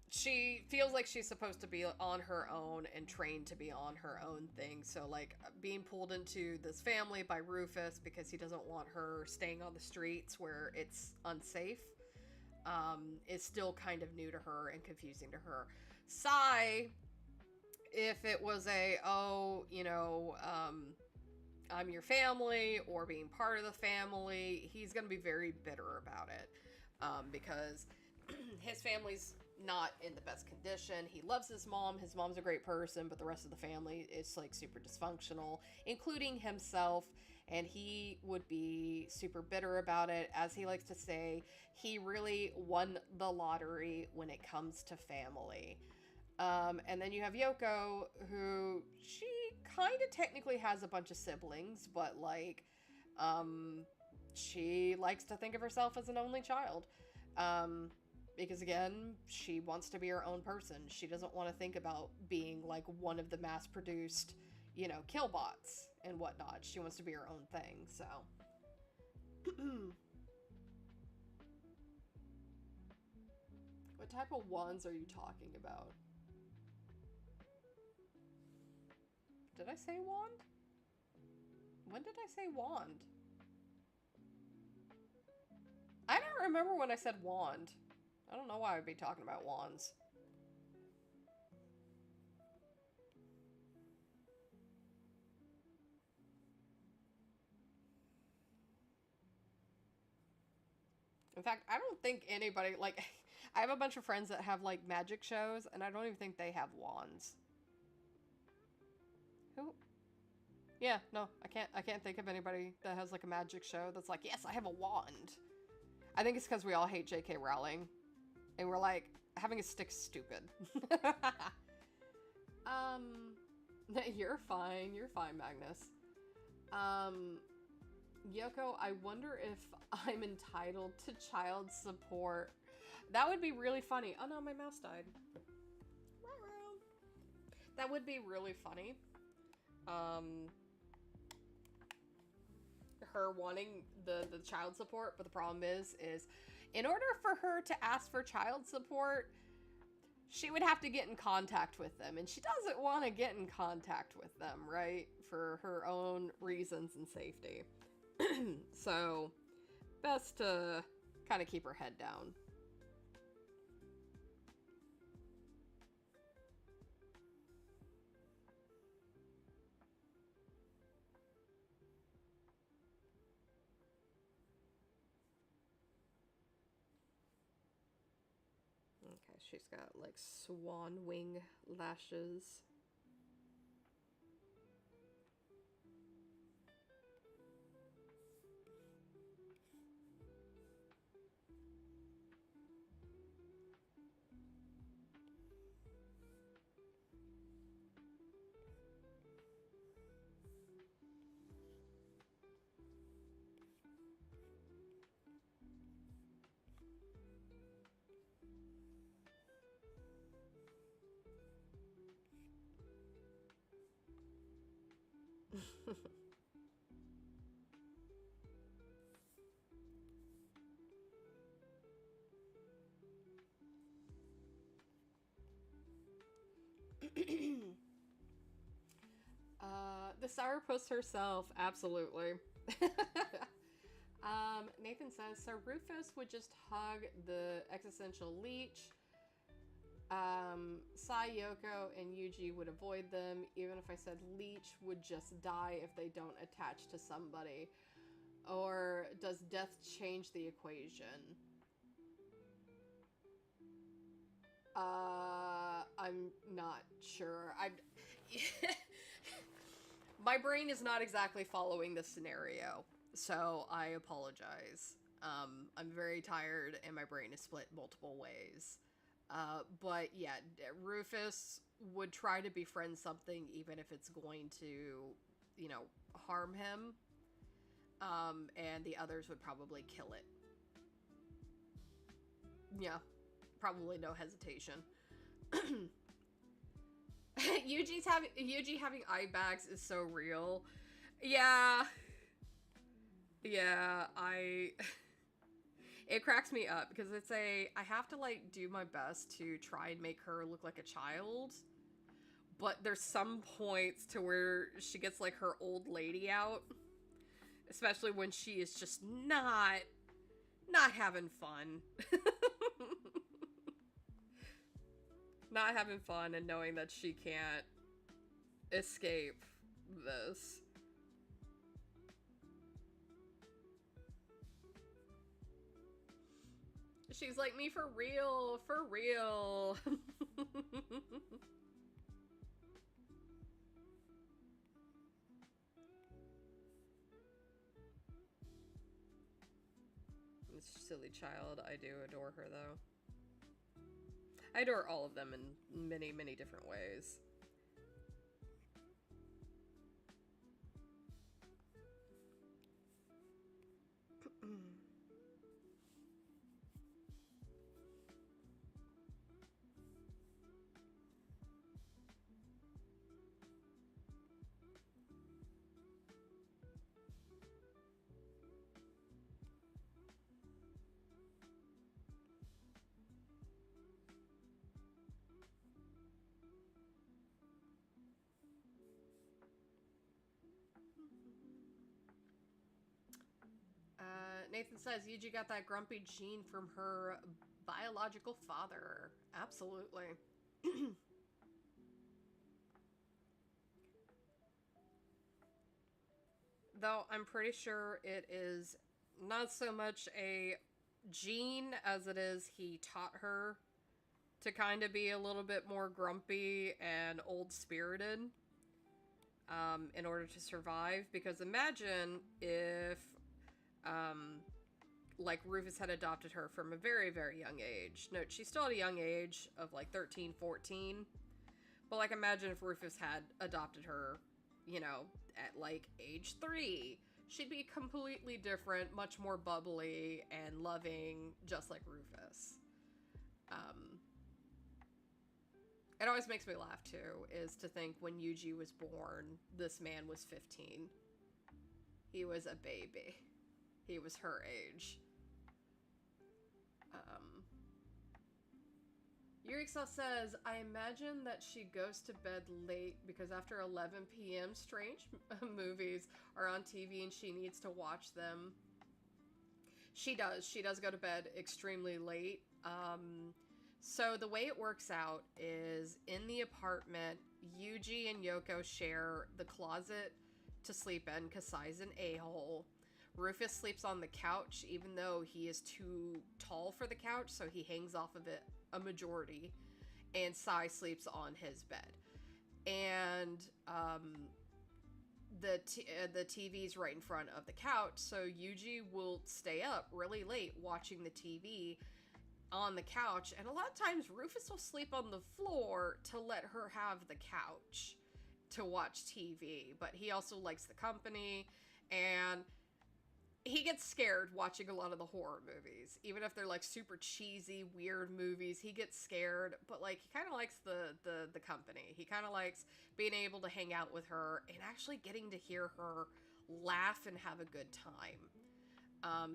she feels like she's supposed to be on her own and trained to be on her own thing. So, like, being pulled into this family by Rufus because he doesn't want her staying on the streets where it's unsafe, is still kind of new to her and confusing to her. Sai, if it was I'm your family or being part of the family, he's going to be very bitter about it, because his family's not in the best condition. He loves his mom. His mom's a great person, but the rest of the family is like super dysfunctional, including himself. And he would be super bitter about it. As he likes to say, he really won the lottery when it comes to family. And then you have Yoko, who she kind of technically has a bunch of siblings, but like, she likes to think of herself as an only child. Because again, she wants to be her own person. She doesn't want to think about being like one of the mass produced, killbots and whatnot. She wants to be her own thing, so. What type of wands are you talking about? Did I say wand? When did I say wand? I don't remember when I said wand. I don't know why I'd be talking about wands. In fact, I don't think anybody, like, I have a bunch of friends that have, like, magic shows, and I don't even think they have wands. Who? Yeah, no, I can't think of anybody that has, like, a magic show that's like, yes, I have a wand. I think it's because we all hate J.K. Rowling. And we're like, having a stick's stupid. You're fine, Magnus. Yoko, I wonder if I'm entitled to child support. That would be really funny. Oh no, my mouse died. That would be really funny. Her wanting the child support, but the problem is in order for her to ask for child support, she would have to get in contact with them, and she doesn't want to get in contact with them, right? For her own reasons and safety. So, best to kind of keep her head down. Okay, she's got like swan wing lashes. The sourpuss herself, absolutely. Nathan says, so Rufus would just hug the existential leech. Sai, Yoko, and Yuji would avoid them, even if I said leech would just die if they don't attach to somebody. Or does death change the equation? I'm not sure. My brain is not exactly following this scenario, so I apologize. I'm very tired and my brain is split multiple ways. But yeah, Rufus would try to befriend something even if it's going to, you know, harm him. And the others would probably kill it. Yeah, probably no hesitation. Yuji having eye bags is so real. Yeah. Yeah, it cracks me up because I have to like do my best to try and make her look like a child. But there's some points to where she gets like her old lady out, especially when she is just not having fun. Not having fun and knowing that she can't escape this. She's like, me for real, for real. This silly child, I do adore her though. I adore all of them in many, many different ways. Nathan says Yuji got that grumpy gene from her biological father. Absolutely. Though I'm pretty sure it is not so much a gene as it is he taught her to kind of be a little bit more grumpy and old-spirited in order to survive. Because imagine if like Rufus had adopted her from a very, very young age. Note, she's still at a young age of like 13, 14. But like imagine if Rufus had adopted her, you know, at like age 3. She'd be completely different, much more bubbly and loving, just like Rufus. It always makes me laugh too, is to think when Yuji was born, this man was 15. He was a baby. He was her age. Yurixel says, I imagine that she goes to bed late because after 11 p.m. strange movies are on TV and she needs to watch them. She does. She does go to bed extremely late. So the way it works out is in the apartment, Yuji and Yoko share the closet to sleep in because Sai's an a-hole. Rufus sleeps on the couch even though he is too tall for the couch, so he hangs off of it a majority, and Sai sleeps on his bed. And the TV's right in front of the couch, so Yuji will stay up really late watching the TV on the couch, and a lot of times Rufus will sleep on the floor to let her have the couch to watch TV, but he also likes the company, and he gets scared watching a lot of the horror movies. Even if they're like super cheesy, weird movies, he gets scared. But like he kind of likes the company. He kind of likes being able to hang out with her and actually getting to hear her laugh and have a good time.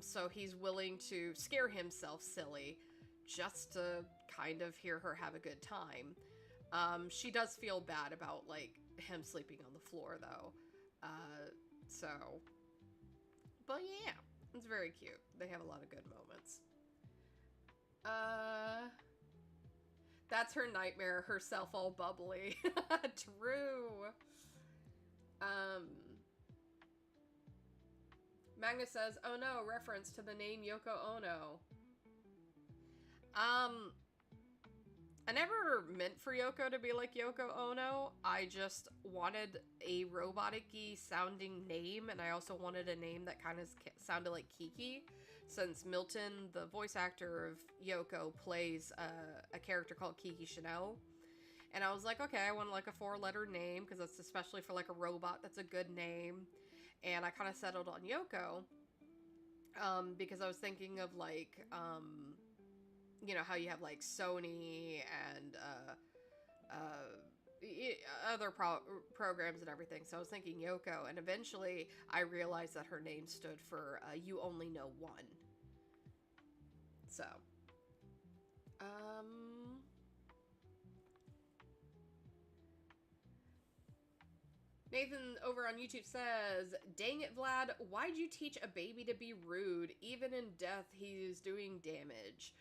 So he's willing to scare himself silly just to kind of hear her have a good time. She does feel bad about like him sleeping on the floor though. So, but yeah, it's very cute. They have a lot of good moments. That's her nightmare, herself all bubbly. True. Magnus says, oh no, reference to the name Yoko Ono. I never meant for Yoko to be like Yoko Ono. I just wanted a robotic-y sounding name, and I also wanted a name that kind of sounded like Kiki, since Milton, the voice actor of Yoko, plays a character called Kiki Chanel. And I was like, okay, I want like a 4-letter name, because that's especially for like a robot, that's a good name. And I kind of settled on Yoko, because I was thinking of like, you know, how you have like Sony and other programs and everything. So I was thinking Yoko, and eventually I realized that her name stood for You Only Know One. So, Nathan over on YouTube says, dang it, Vlad, why'd you teach a baby to be rude? Even in death, he's doing damage.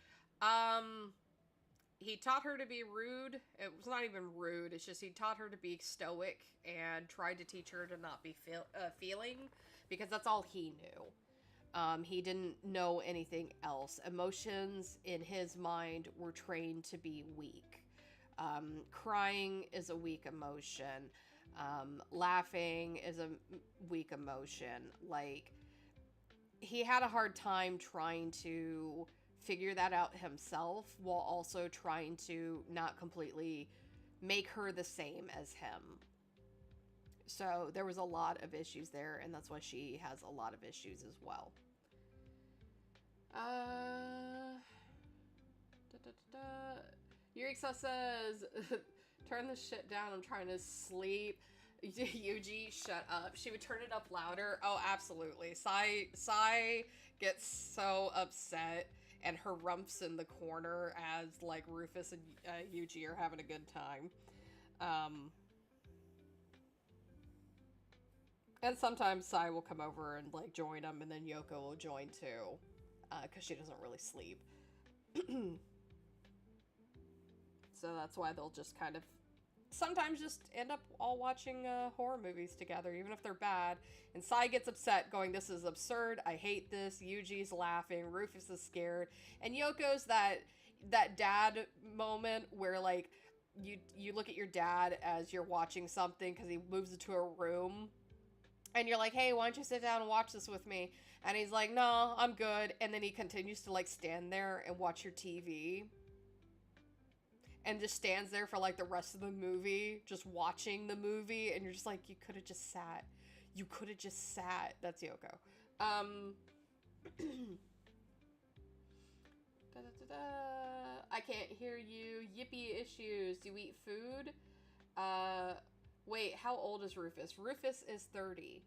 He taught her to be rude. It was not even rude. It's just he taught her to be stoic and tried to teach her to not be feeling, because that's all he knew. He didn't know anything else. Emotions in his mind were trained to be weak. Crying is a weak emotion. Laughing is a weak emotion. Like, he had a hard time trying to figure that out himself, while also trying to not completely make her the same as him. So there was a lot of issues there, and that's why she has a lot of issues as well. Yurixa says, turn this shit down, I'm trying to sleep. Yuji, shut up. She would turn it up louder. Oh, absolutely. Sai gets so upset, and her rumps in the corner as like Rufus and Yuji are having a good time. And sometimes Sai will come over and like join them, and then Yoko will join too, because she doesn't really sleep. So that's why they'll just kind of sometimes just end up all watching horror movies together, even if they're bad. And Sai gets upset, going, this is absurd, I hate this. Yuji's laughing, Rufus is scared, and Yoko's that dad moment where like you look at your dad as you're watching something because he moves into a room, and you're like, hey, why don't you sit down and watch this with me? And he's like, no, I'm good. And then he continues to like stand there and watch your TV. And just stands there for like the rest of the movie, just watching the movie, and you're just like, you could have just sat. You could have just sat. That's Yoko. I can't hear you. Yippee issues. Do you eat food? Wait, how old is Rufus? Rufus is 30.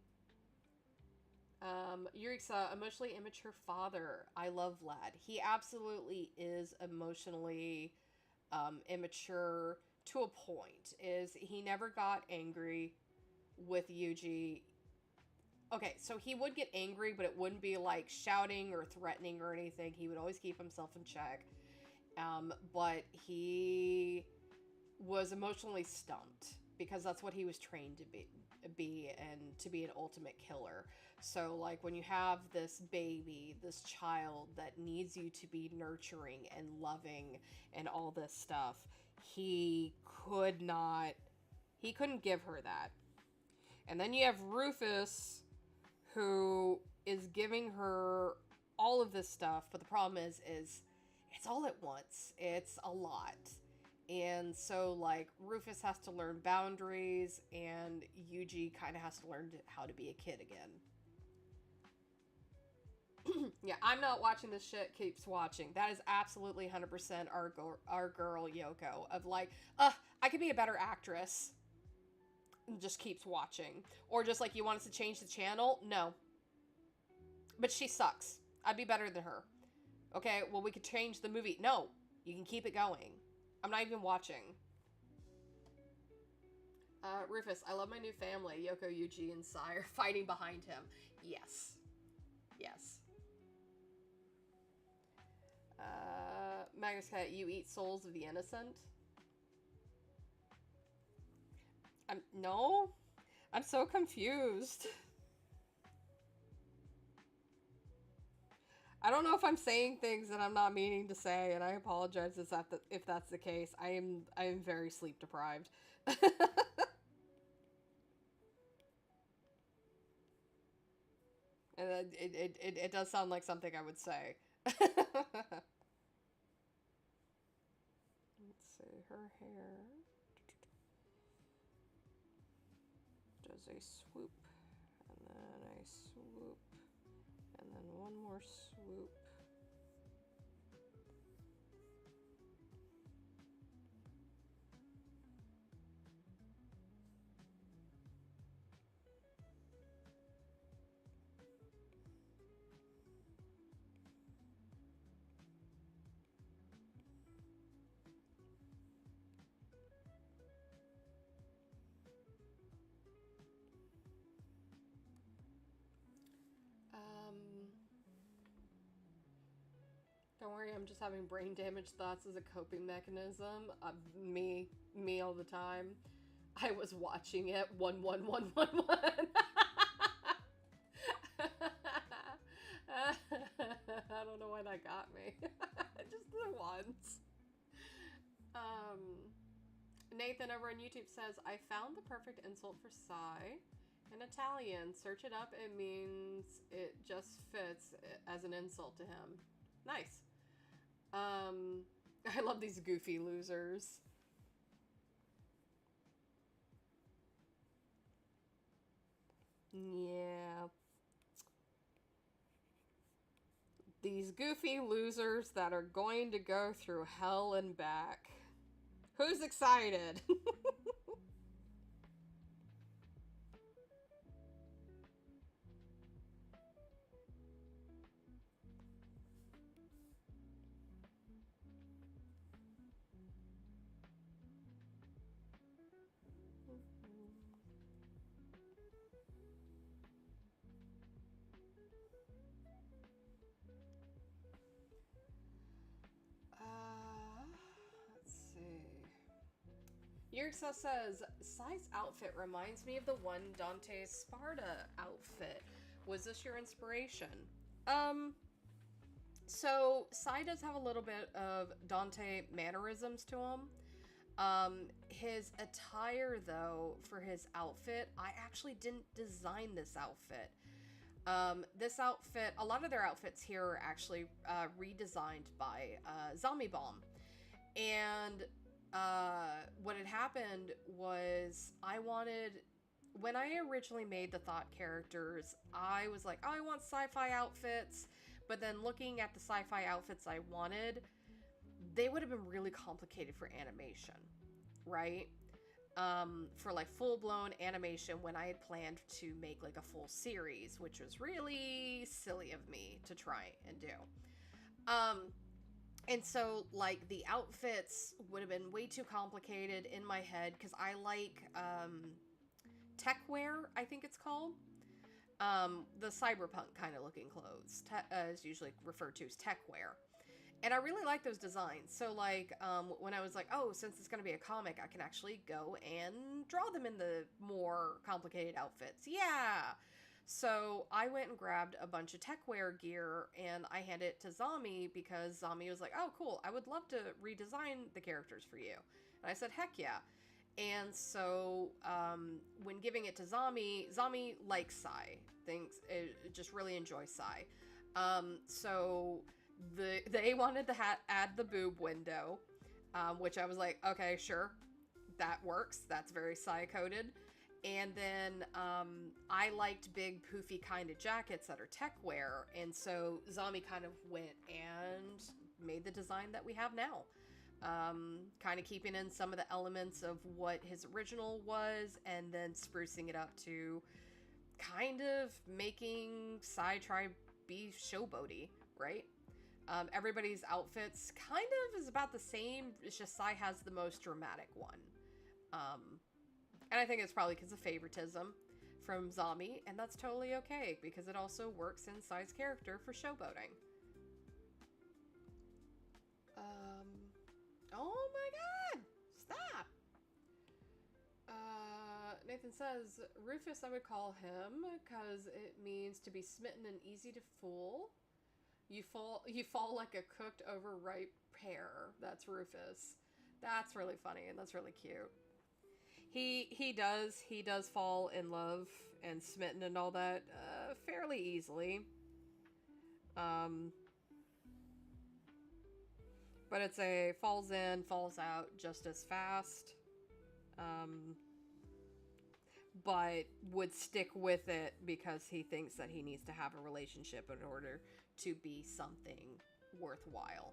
Yurixa, emotionally immature father. I love Vlad. He absolutely is emotionally immature to a point. Is he never got angry with Yuji. Okay, so he would get angry, but it wouldn't be like shouting or threatening or anything. He would always keep himself in check. But he was emotionally stumped because that's what he was trained to be and to be an ultimate killer. So like when you have this baby, this child that needs you to be nurturing and loving and all this stuff, he couldn't give her that. And then you have Rufus, who is giving her all of this stuff, but the problem is it's all at once. It's a lot. And so, like, Rufus has to learn boundaries, and Yuji kind of has to learn how to be a kid again. Yeah, I'm not watching this shit. Keeps watching. That is absolutely 100% our girl Yoko. Of like, I could be a better actress. And just keeps watching. Or just like, you want us to change the channel? No. But she sucks. I'd be better than her. Okay, well, we could change the movie. No, you can keep it going. I'm not even watching. Rufus, I love my new family. Yoko, Yuji, and Sai are fighting behind him. Yes. Yes. Magnus Cat, you eat souls of the innocent? No? I'm so confused. I don't know if I'm saying things that I'm not meaning to say, and I apologize if that's the case. I am very sleep deprived. And it does sound like something I would say. Let's see, her hair does a swoop, and then a swoop, and then one more swoop. Don't worry, I'm just having brain damage thoughts as a coping mechanism. Me all the time. I was watching it 11111. I don't know why that got me. Just the once. Nathan over on YouTube says, I found the perfect insult for Sai. In Italian, search it up. It means it just fits as an insult to him. Nice. I love these goofy losers. Yeah. These goofy losers that are going to go through hell and back. Who's excited? Let's see. Yurxa says, Sai's outfit reminds me of the one Dante's Sparta outfit. Was this your inspiration? So Sai does have a little bit of Dante mannerisms to him. His attire, though, for his outfit, I actually didn't design this outfit. This outfit, a lot of their outfits here are actually redesigned by Zombie Bomb. And what had happened was when I originally made the Thought characters, I was like, oh, I want sci-fi outfits. But then looking at the sci-fi outfits I wanted, they would have been really complicated for animation, right? For like full-blown animation when I had planned to make like a full series, which was really silly of me to try and do. And so like the outfits would have been way too complicated in my head because I like tech wear, I think it's called. The cyberpunk kind of looking clothes is usually referred to as tech wear. And I really like those designs. So like when I was like, oh, since it's going to be a comic, I can actually go and draw them in the more complicated outfits. Yeah. So I went and grabbed a bunch of tech wear gear and I handed it to Zami because Zami was like, oh, cool. I would love to redesign the characters for you. And I said, heck yeah. And so when giving it to Zami likes Sai. Thinks it just really enjoys Sai. So they wanted to add the boob window, which I was like, okay, sure, that works. That's very Sai coded. And then I liked big, poofy kind of jackets that are tech wear. And so Zami kind of went and made the design that we have now. Kind of keeping in some of the elements of what his original was, and then sprucing it up to kind of making Psy try be showboaty, right? Everybody's outfits kind of is about the same. It's just Psy has the most dramatic one. And I think it's probably because of favoritism from Zami, and that's totally okay because it also works in Psy's character for showboating. Oh my god! Stop! Nathan says, Rufus, I would call him because it means to be smitten and easy to fool. You fall like a cooked over ripe pear. That's Rufus. That's really funny and that's really cute. He does fall in love and smitten and all that fairly easily. But it's a falls in, falls out just as fast. But would stick with it because he thinks that he needs to have a relationship in order to be something worthwhile.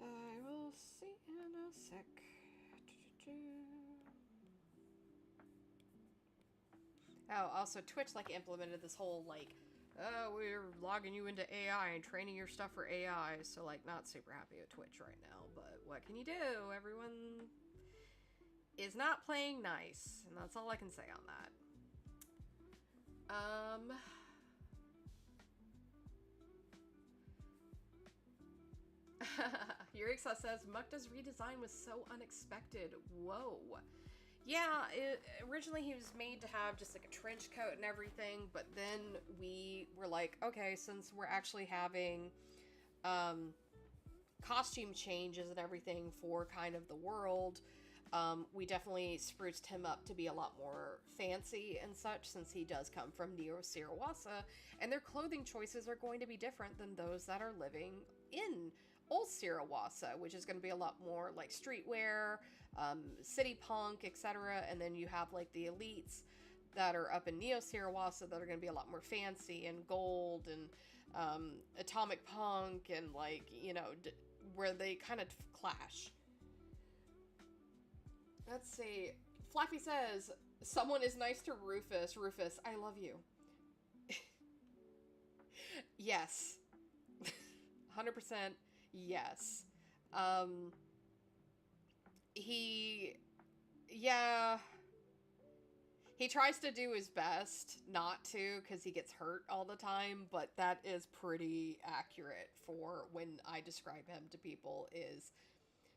I will see in a sec. Oh, also Twitch implemented this whole oh, we're logging you into AI and training your stuff for AI. So not super happy with Twitch right now, but what can you do? Everyone is not playing nice, and that's all I can say on that. Yurixa says, Mukta's redesign was so unexpected. Whoa. Yeah, originally he was made to have just a trench coat and everything, but then we were like, okay, since we're actually having costume changes and everything for kind of the world, we definitely spruced him up to be a lot more fancy and such, since he does come from Neo Sirawasa, and their clothing choices are going to be different than those that are living in Old Sirawasa, which is going to be a lot more like streetwear, city punk, etc. And then you have the elites that are up in Neo Sirawasa that are going to be a lot more fancy and gold and atomic punk and where they kind of clash. Let's see. Flappy says, someone is nice to Rufus. Rufus, I love you. Yes. 100% yes. He tries to do his best not to because he gets hurt all the time, but that is pretty accurate for when I describe him to people. Is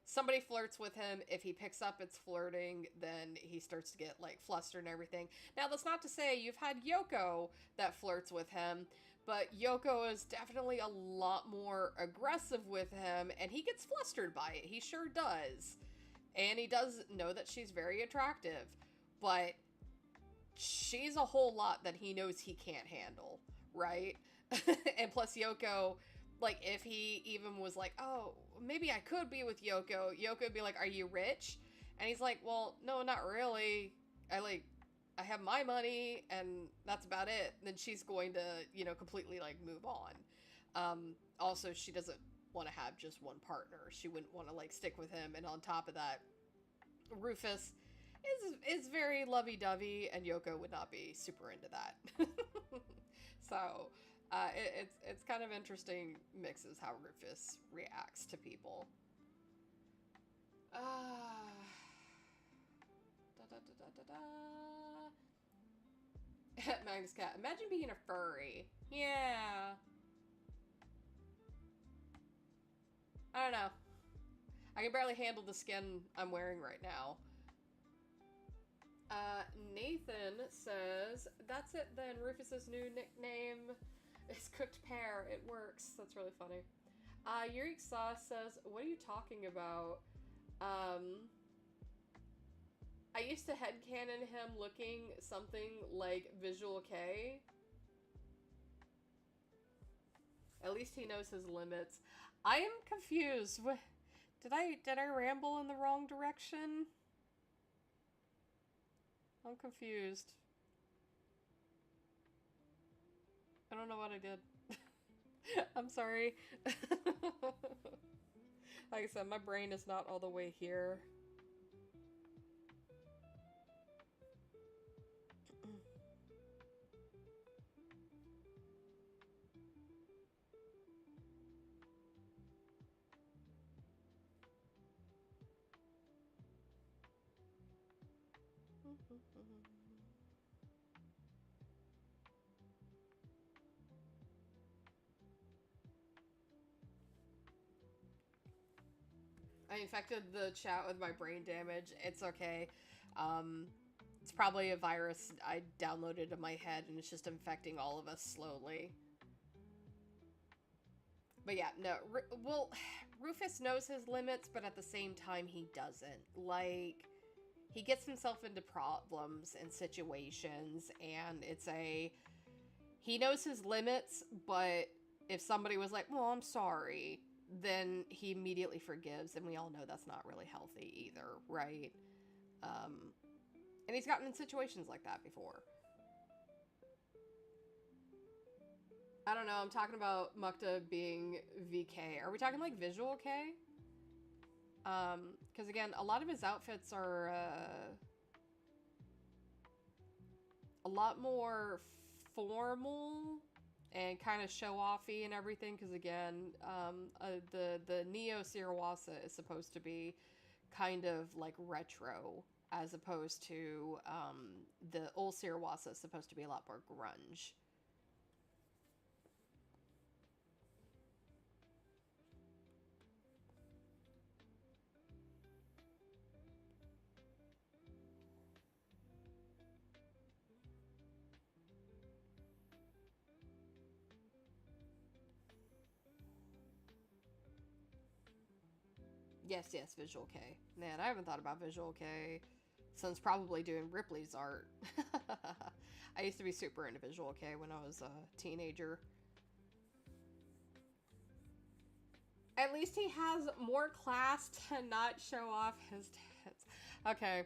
somebody flirts with him, if he picks up it's flirting, then he starts to get flustered and everything. Now that's not to say you've had Yoko that flirts with him, but Yoko is definitely a lot more aggressive with him, and he gets flustered by it. He sure does. And he does know that she's very attractive, but she's a whole lot that he knows he can't handle, right? And plus Yoko like, if he even was like, oh, maybe I could be with Yoko, Yoko would be like, are you rich? And he's like, well, no, not really. I have my money, and that's about it. Then she's going to, completely, like, move on. Also, she doesn't want to have just one partner. She wouldn't want to, like, stick with him. And on top of that, Rufus is very lovey-dovey, and Yoko would not be super into that. So, it's kind of interesting mixes how Rufus reacts to people. Da, da, da, da, da. Magnus Cat, imagine being a furry. Yeah. I don't know. I can barely handle the skin I'm wearing right now. Nathan says, that's it then. Rufus's new nickname is Cooked Pear. It works. That's really funny. Yurik Sauce says, what are you talking about? I used to headcanon him looking something like Visual K. At least he knows his limits. I am confused. Did I ramble in the wrong direction? I'm confused. I don't know what I did. I'm sorry. Like I said, my brain is not all the way here. I infected the chat with my brain damage. It's okay. It's probably a virus I downloaded in my head, and it's just infecting all of us slowly. But yeah, no. Well, Rufus knows his limits, but at the same time, he doesn't. Like, he gets himself into problems and situations, and he knows his limits, but if somebody was like, well, I'm sorry, then he immediately forgives, and we all know that's not really healthy either, right? And he's gotten in situations like that before. I don't know, I'm talking about Mukta being VK. Are we talking like visual K? Because again, a lot of his outfits are a lot more formal and kind of show-offy and everything, because again, the Neo Sirawasa is supposed to be kind of like retro, as opposed to the old Sirawasa is supposed to be a lot more grunge. Yes, Visual K. Man, I haven't thought about Visual K since probably doing Ripley's art. I used to be super into Visual K when I was a teenager. At least he has more class to not show off his tits. Okay.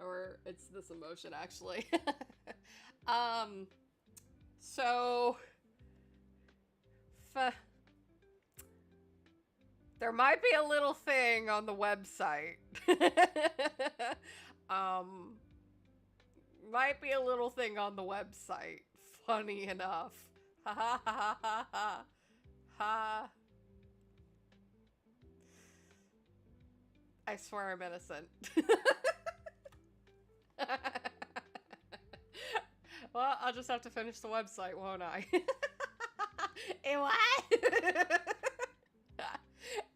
Or it's this emotion, actually. So... there might be a little thing on the website. Might be a little thing on the website. Funny enough. Ha ha ha ha ha ha. I swear I'm innocent. Well, I'll just have to finish the website, won't I? What?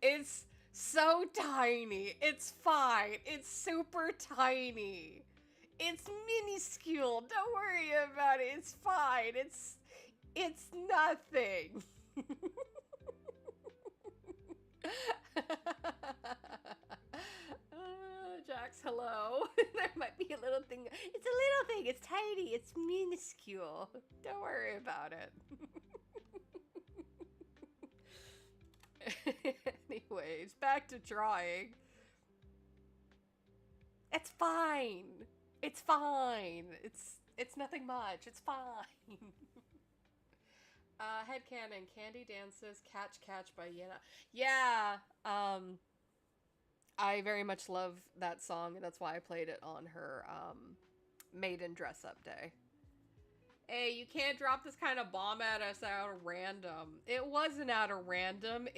It's so tiny. It's fine. It's super tiny. It's minuscule. Don't worry about it. It's fine. It's nothing. Jax Hello. There might be a little thing. It's a little thing. It's tiny. It's minuscule. Don't worry about it. Anyways, back to drawing. It's fine. It's fine. It's nothing much. It's fine. Headcanon, Candy Dances, Catch by Yenna. Yeah, I very much love that song, and that's why I played it on her maiden dress-up day. Hey, you can't drop this kind of bomb at us out of random. It wasn't out of random.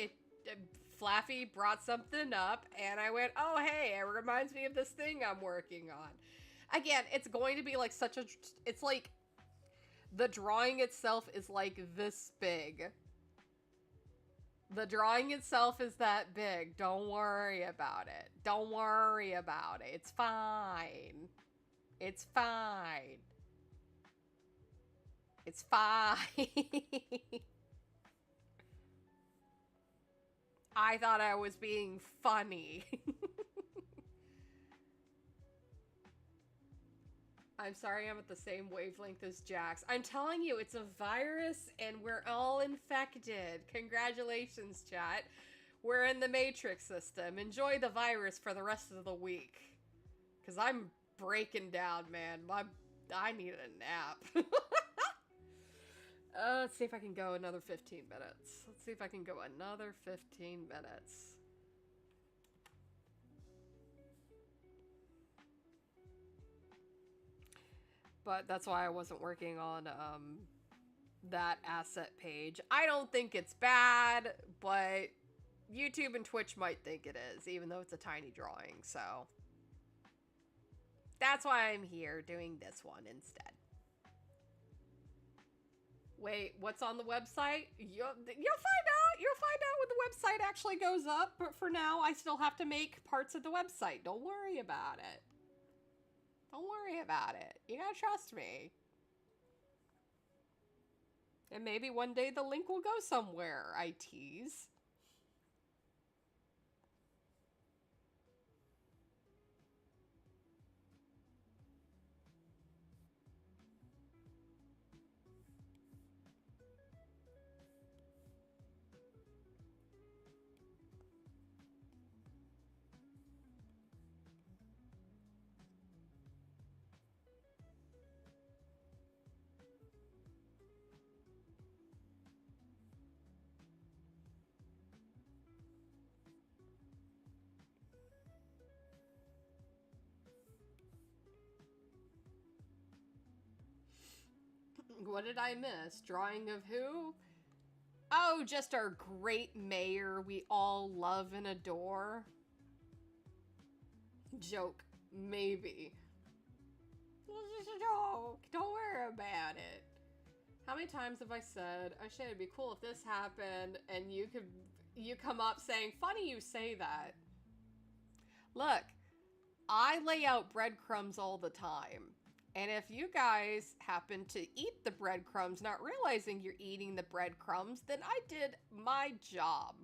Flaffy brought something up, and I went, oh, hey, it reminds me of this thing I'm working on. Again, it's going to be like it's like, the drawing itself is like this big. The drawing itself is that big. Don't worry about it. Don't worry about it. It's fine. It's fine. It's fine. I thought I was being funny. I'm sorry I'm at the same wavelength as Jax. I'm telling you, it's a virus and we're all infected. Congratulations, chat. We're in the Matrix system. Enjoy the virus for the rest of the week. Because I'm breaking down, man. I need a nap. Let's see if I can go another 15 minutes. Let's see if I can go another 15 minutes. But that's why I wasn't working on that asset page. I don't think it's bad, but YouTube and Twitch might think it is, even though it's a tiny drawing, so that's why I'm here doing this one instead. Wait, what's on the website? You'll find out. You'll find out when the website actually goes up, but for now, I still have to make parts of the website. Don't worry about it. Don't worry about it. You gotta trust me. And maybe one day the link will go somewhere, I tease. What did I miss? Drawing of who? Oh, just our great mayor we all love and adore. Joke. Maybe. It's just a joke. Don't worry about it. How many times have I said, oh shit, it'd be cool if this happened, and you come up saying, funny you say that. Look, I lay out breadcrumbs all the time. And if you guys happen to eat the breadcrumbs, not realizing you're eating the breadcrumbs, then I did my job.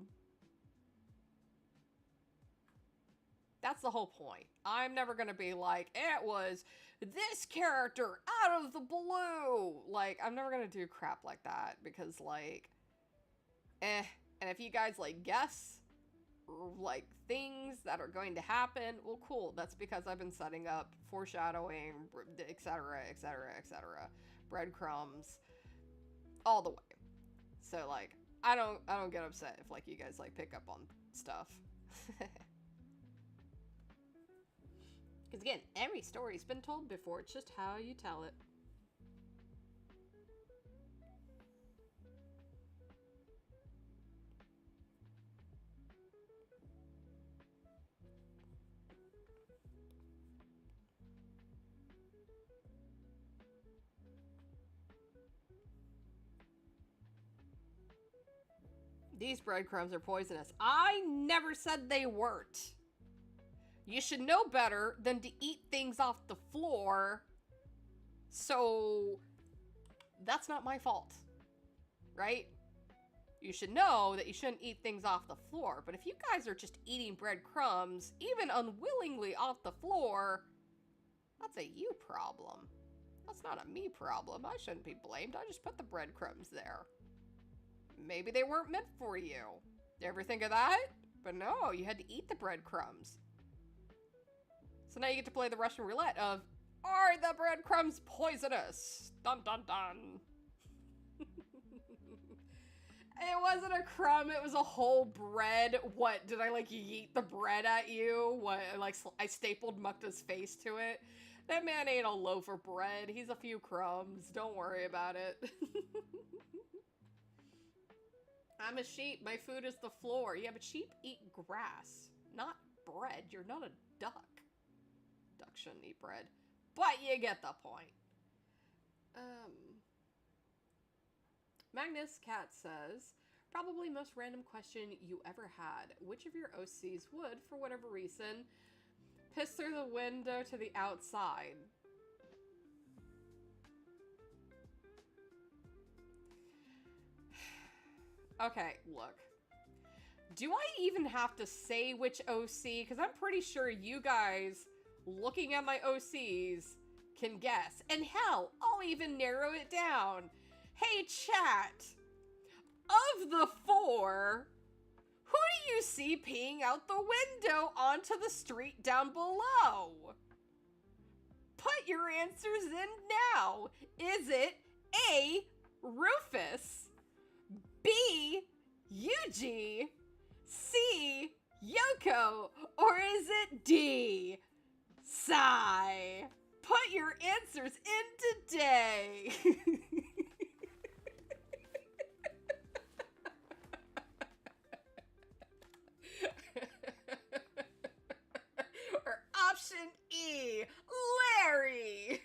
That's the whole point. I'm never going to be like, it was this character out of the blue. Like, I'm never going to do crap like that because, like, And if you guys, like, guess like things that are going to happen, well, cool, that's because I've been setting up foreshadowing, etc, etc, etc, breadcrumbs all the way. So like I don't get upset if like you guys like pick up on stuff. Because again, every story's been told before, it's just how you tell it. These breadcrumbs are poisonous. I never said they weren't. You should know better than to eat things off the floor. So that's not my fault, right? you should know that you shouldn't eat things off the floor. But if you guys are just eating breadcrumbs, even unwillingly off the floor, that's a you problem. That's not a me problem. I shouldn't be blamed. I just put the breadcrumbs there. Maybe they weren't meant for you. Did you ever think of that? But no, you had to eat the breadcrumbs. So now you get to play the Russian roulette of, are the breadcrumbs poisonous? Dun dun dun. It wasn't a crumb, it was a whole bread. What, did I like yeet the bread at you? What, like I stapled Mukta's face to it? That man ain't a loaf of bread. He's a few crumbs. Don't worry about it. I'm a sheep. My food is the floor. Yeah, but sheep eat grass, not bread. You're not a duck. Duck shouldn't eat bread. But you get the point. Magnus Cat says, probably most random question you ever had. Which of your OCs would, for whatever reason, piss through the window to the outside? Okay, look. Do I even have to say which OC? Because I'm pretty sure you guys, looking at my OCs, can guess. And hell, I'll even narrow it down. Hey, chat. Of the 4, who do you see peeing out the window onto the street down below? Put your answers in now. Is it A, Rufus, B, Yuji, C, Yoko, or is it D, Sai? Put your answers in today. Or option E, Larry.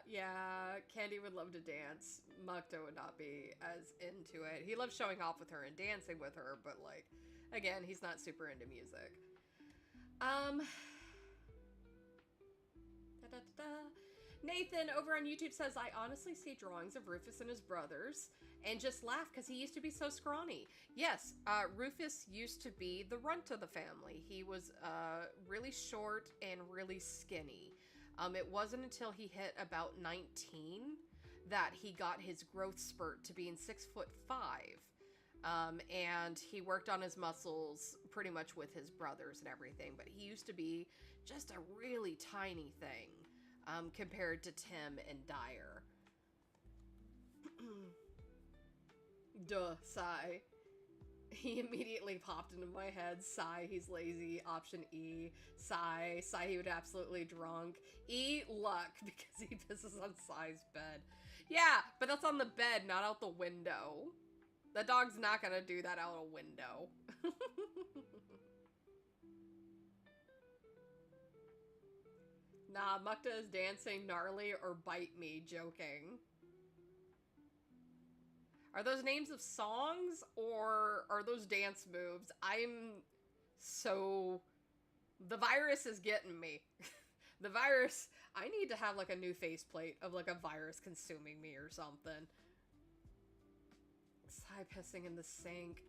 Yeah, Candy would love to dance. Mukta would not be as into it. He loves showing off with her and dancing with her, but like, again, he's not super into music. Nathan over on YouTube says, I honestly see drawings of Rufus and his brothers and just laugh because he used to be so scrawny. Yes, Rufus used to be the runt of the family. He was really short and really skinny. It wasn't until he hit about 19 that he got his growth spurt to being 6'5". And he worked on his muscles pretty much with his brothers and everything, but he used to be just a really tiny thing compared to Tim and Dyer. Duh, sigh. He immediately popped into my head. Sigh, he's lazy. Option E. Sigh, he would absolutely drunk. E, luck, because he pisses on Sai's bed. Yeah, but that's on the bed, not out the window. The dog's not gonna do that out a window. Nah, Mukta is dancing gnarly or bite me, joking. Are those names of songs or are those dance moves? I'm so... The virus is getting me. The virus... I need to have like a new faceplate of like a virus consuming me or something. Sigh pissing in the sink.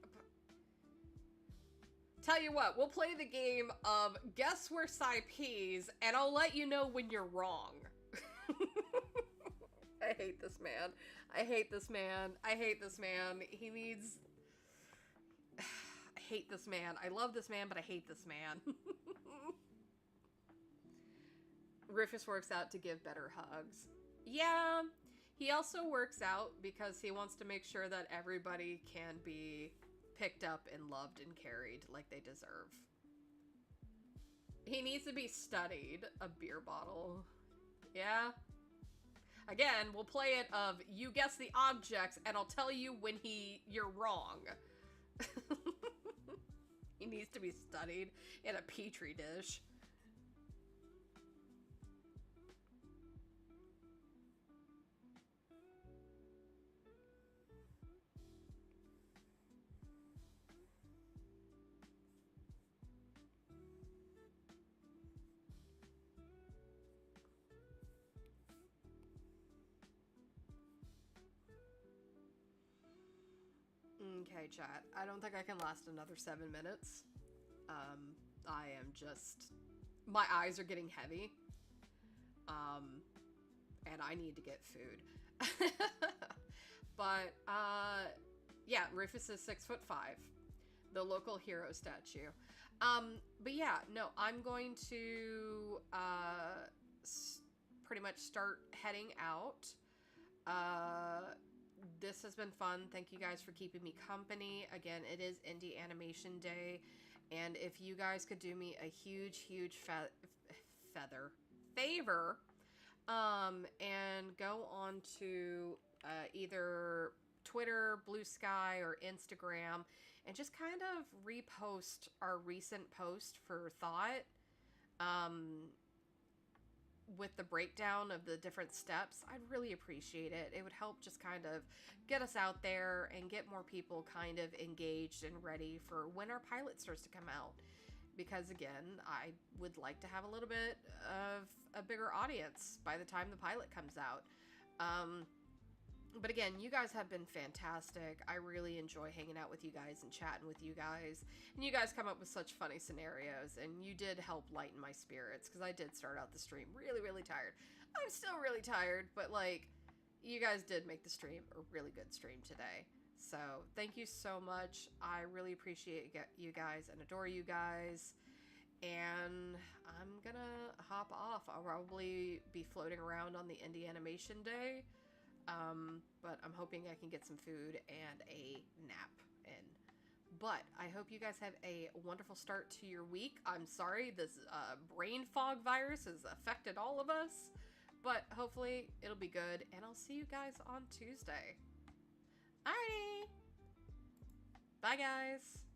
Tell you what, we'll play the game of guess where Sai pees, and I'll let you know when you're wrong. I hate this man. I hate this man. I hate this man. He needs... I hate this man. I love this man, but I hate this man. Rufus works out to give better hugs. Yeah, he also works out because he wants to make sure that everybody can be picked up and loved and carried like they deserve. He needs to be studied. A beer bottle. Yeah. Again, we'll play it of you guess the objects and I'll tell you when you're wrong. He needs to be studied in a petri dish. Okay, chat. I don't think I can last another 7 minutes. I am just... My eyes are getting heavy. And I need to get food. But, yeah, Rufus is 6'5", the local hero statue. But yeah, no, I'm going to, pretty much start heading out. This has been fun. Thank you guys for keeping me company. Again, it is Indie Animation Day, and if you guys could do me a huge favor, and go on to either Twitter, Blue Sky, or Instagram, and just kind of repost our recent post for Thought, with the breakdown of the different steps. I'd really appreciate it. It would help just kind of get us out there and get more people kind of engaged and ready for when our pilot starts to come out. Because again, I would like to have a little bit of a bigger audience by the time the pilot comes out. But again, you guys have been fantastic. I really enjoy hanging out with you guys and chatting with you guys. And you guys come up with such funny scenarios, and you did help lighten my spirits, because I did start out the stream really tired. I'm still really tired, but like, you guys did make the stream a really good stream today. So thank you so much. I really appreciate you guys and adore you guys. And I'm gonna hop off. I'll probably be floating around on the Indie Animation Day. But I'm hoping I can get some food and a nap in. But I hope you guys have a wonderful start to your week. I'm sorry this brain fog virus has affected all of us, but hopefully it'll be good, and I'll see you guys on Tuesday. Alrighty! Bye, guys!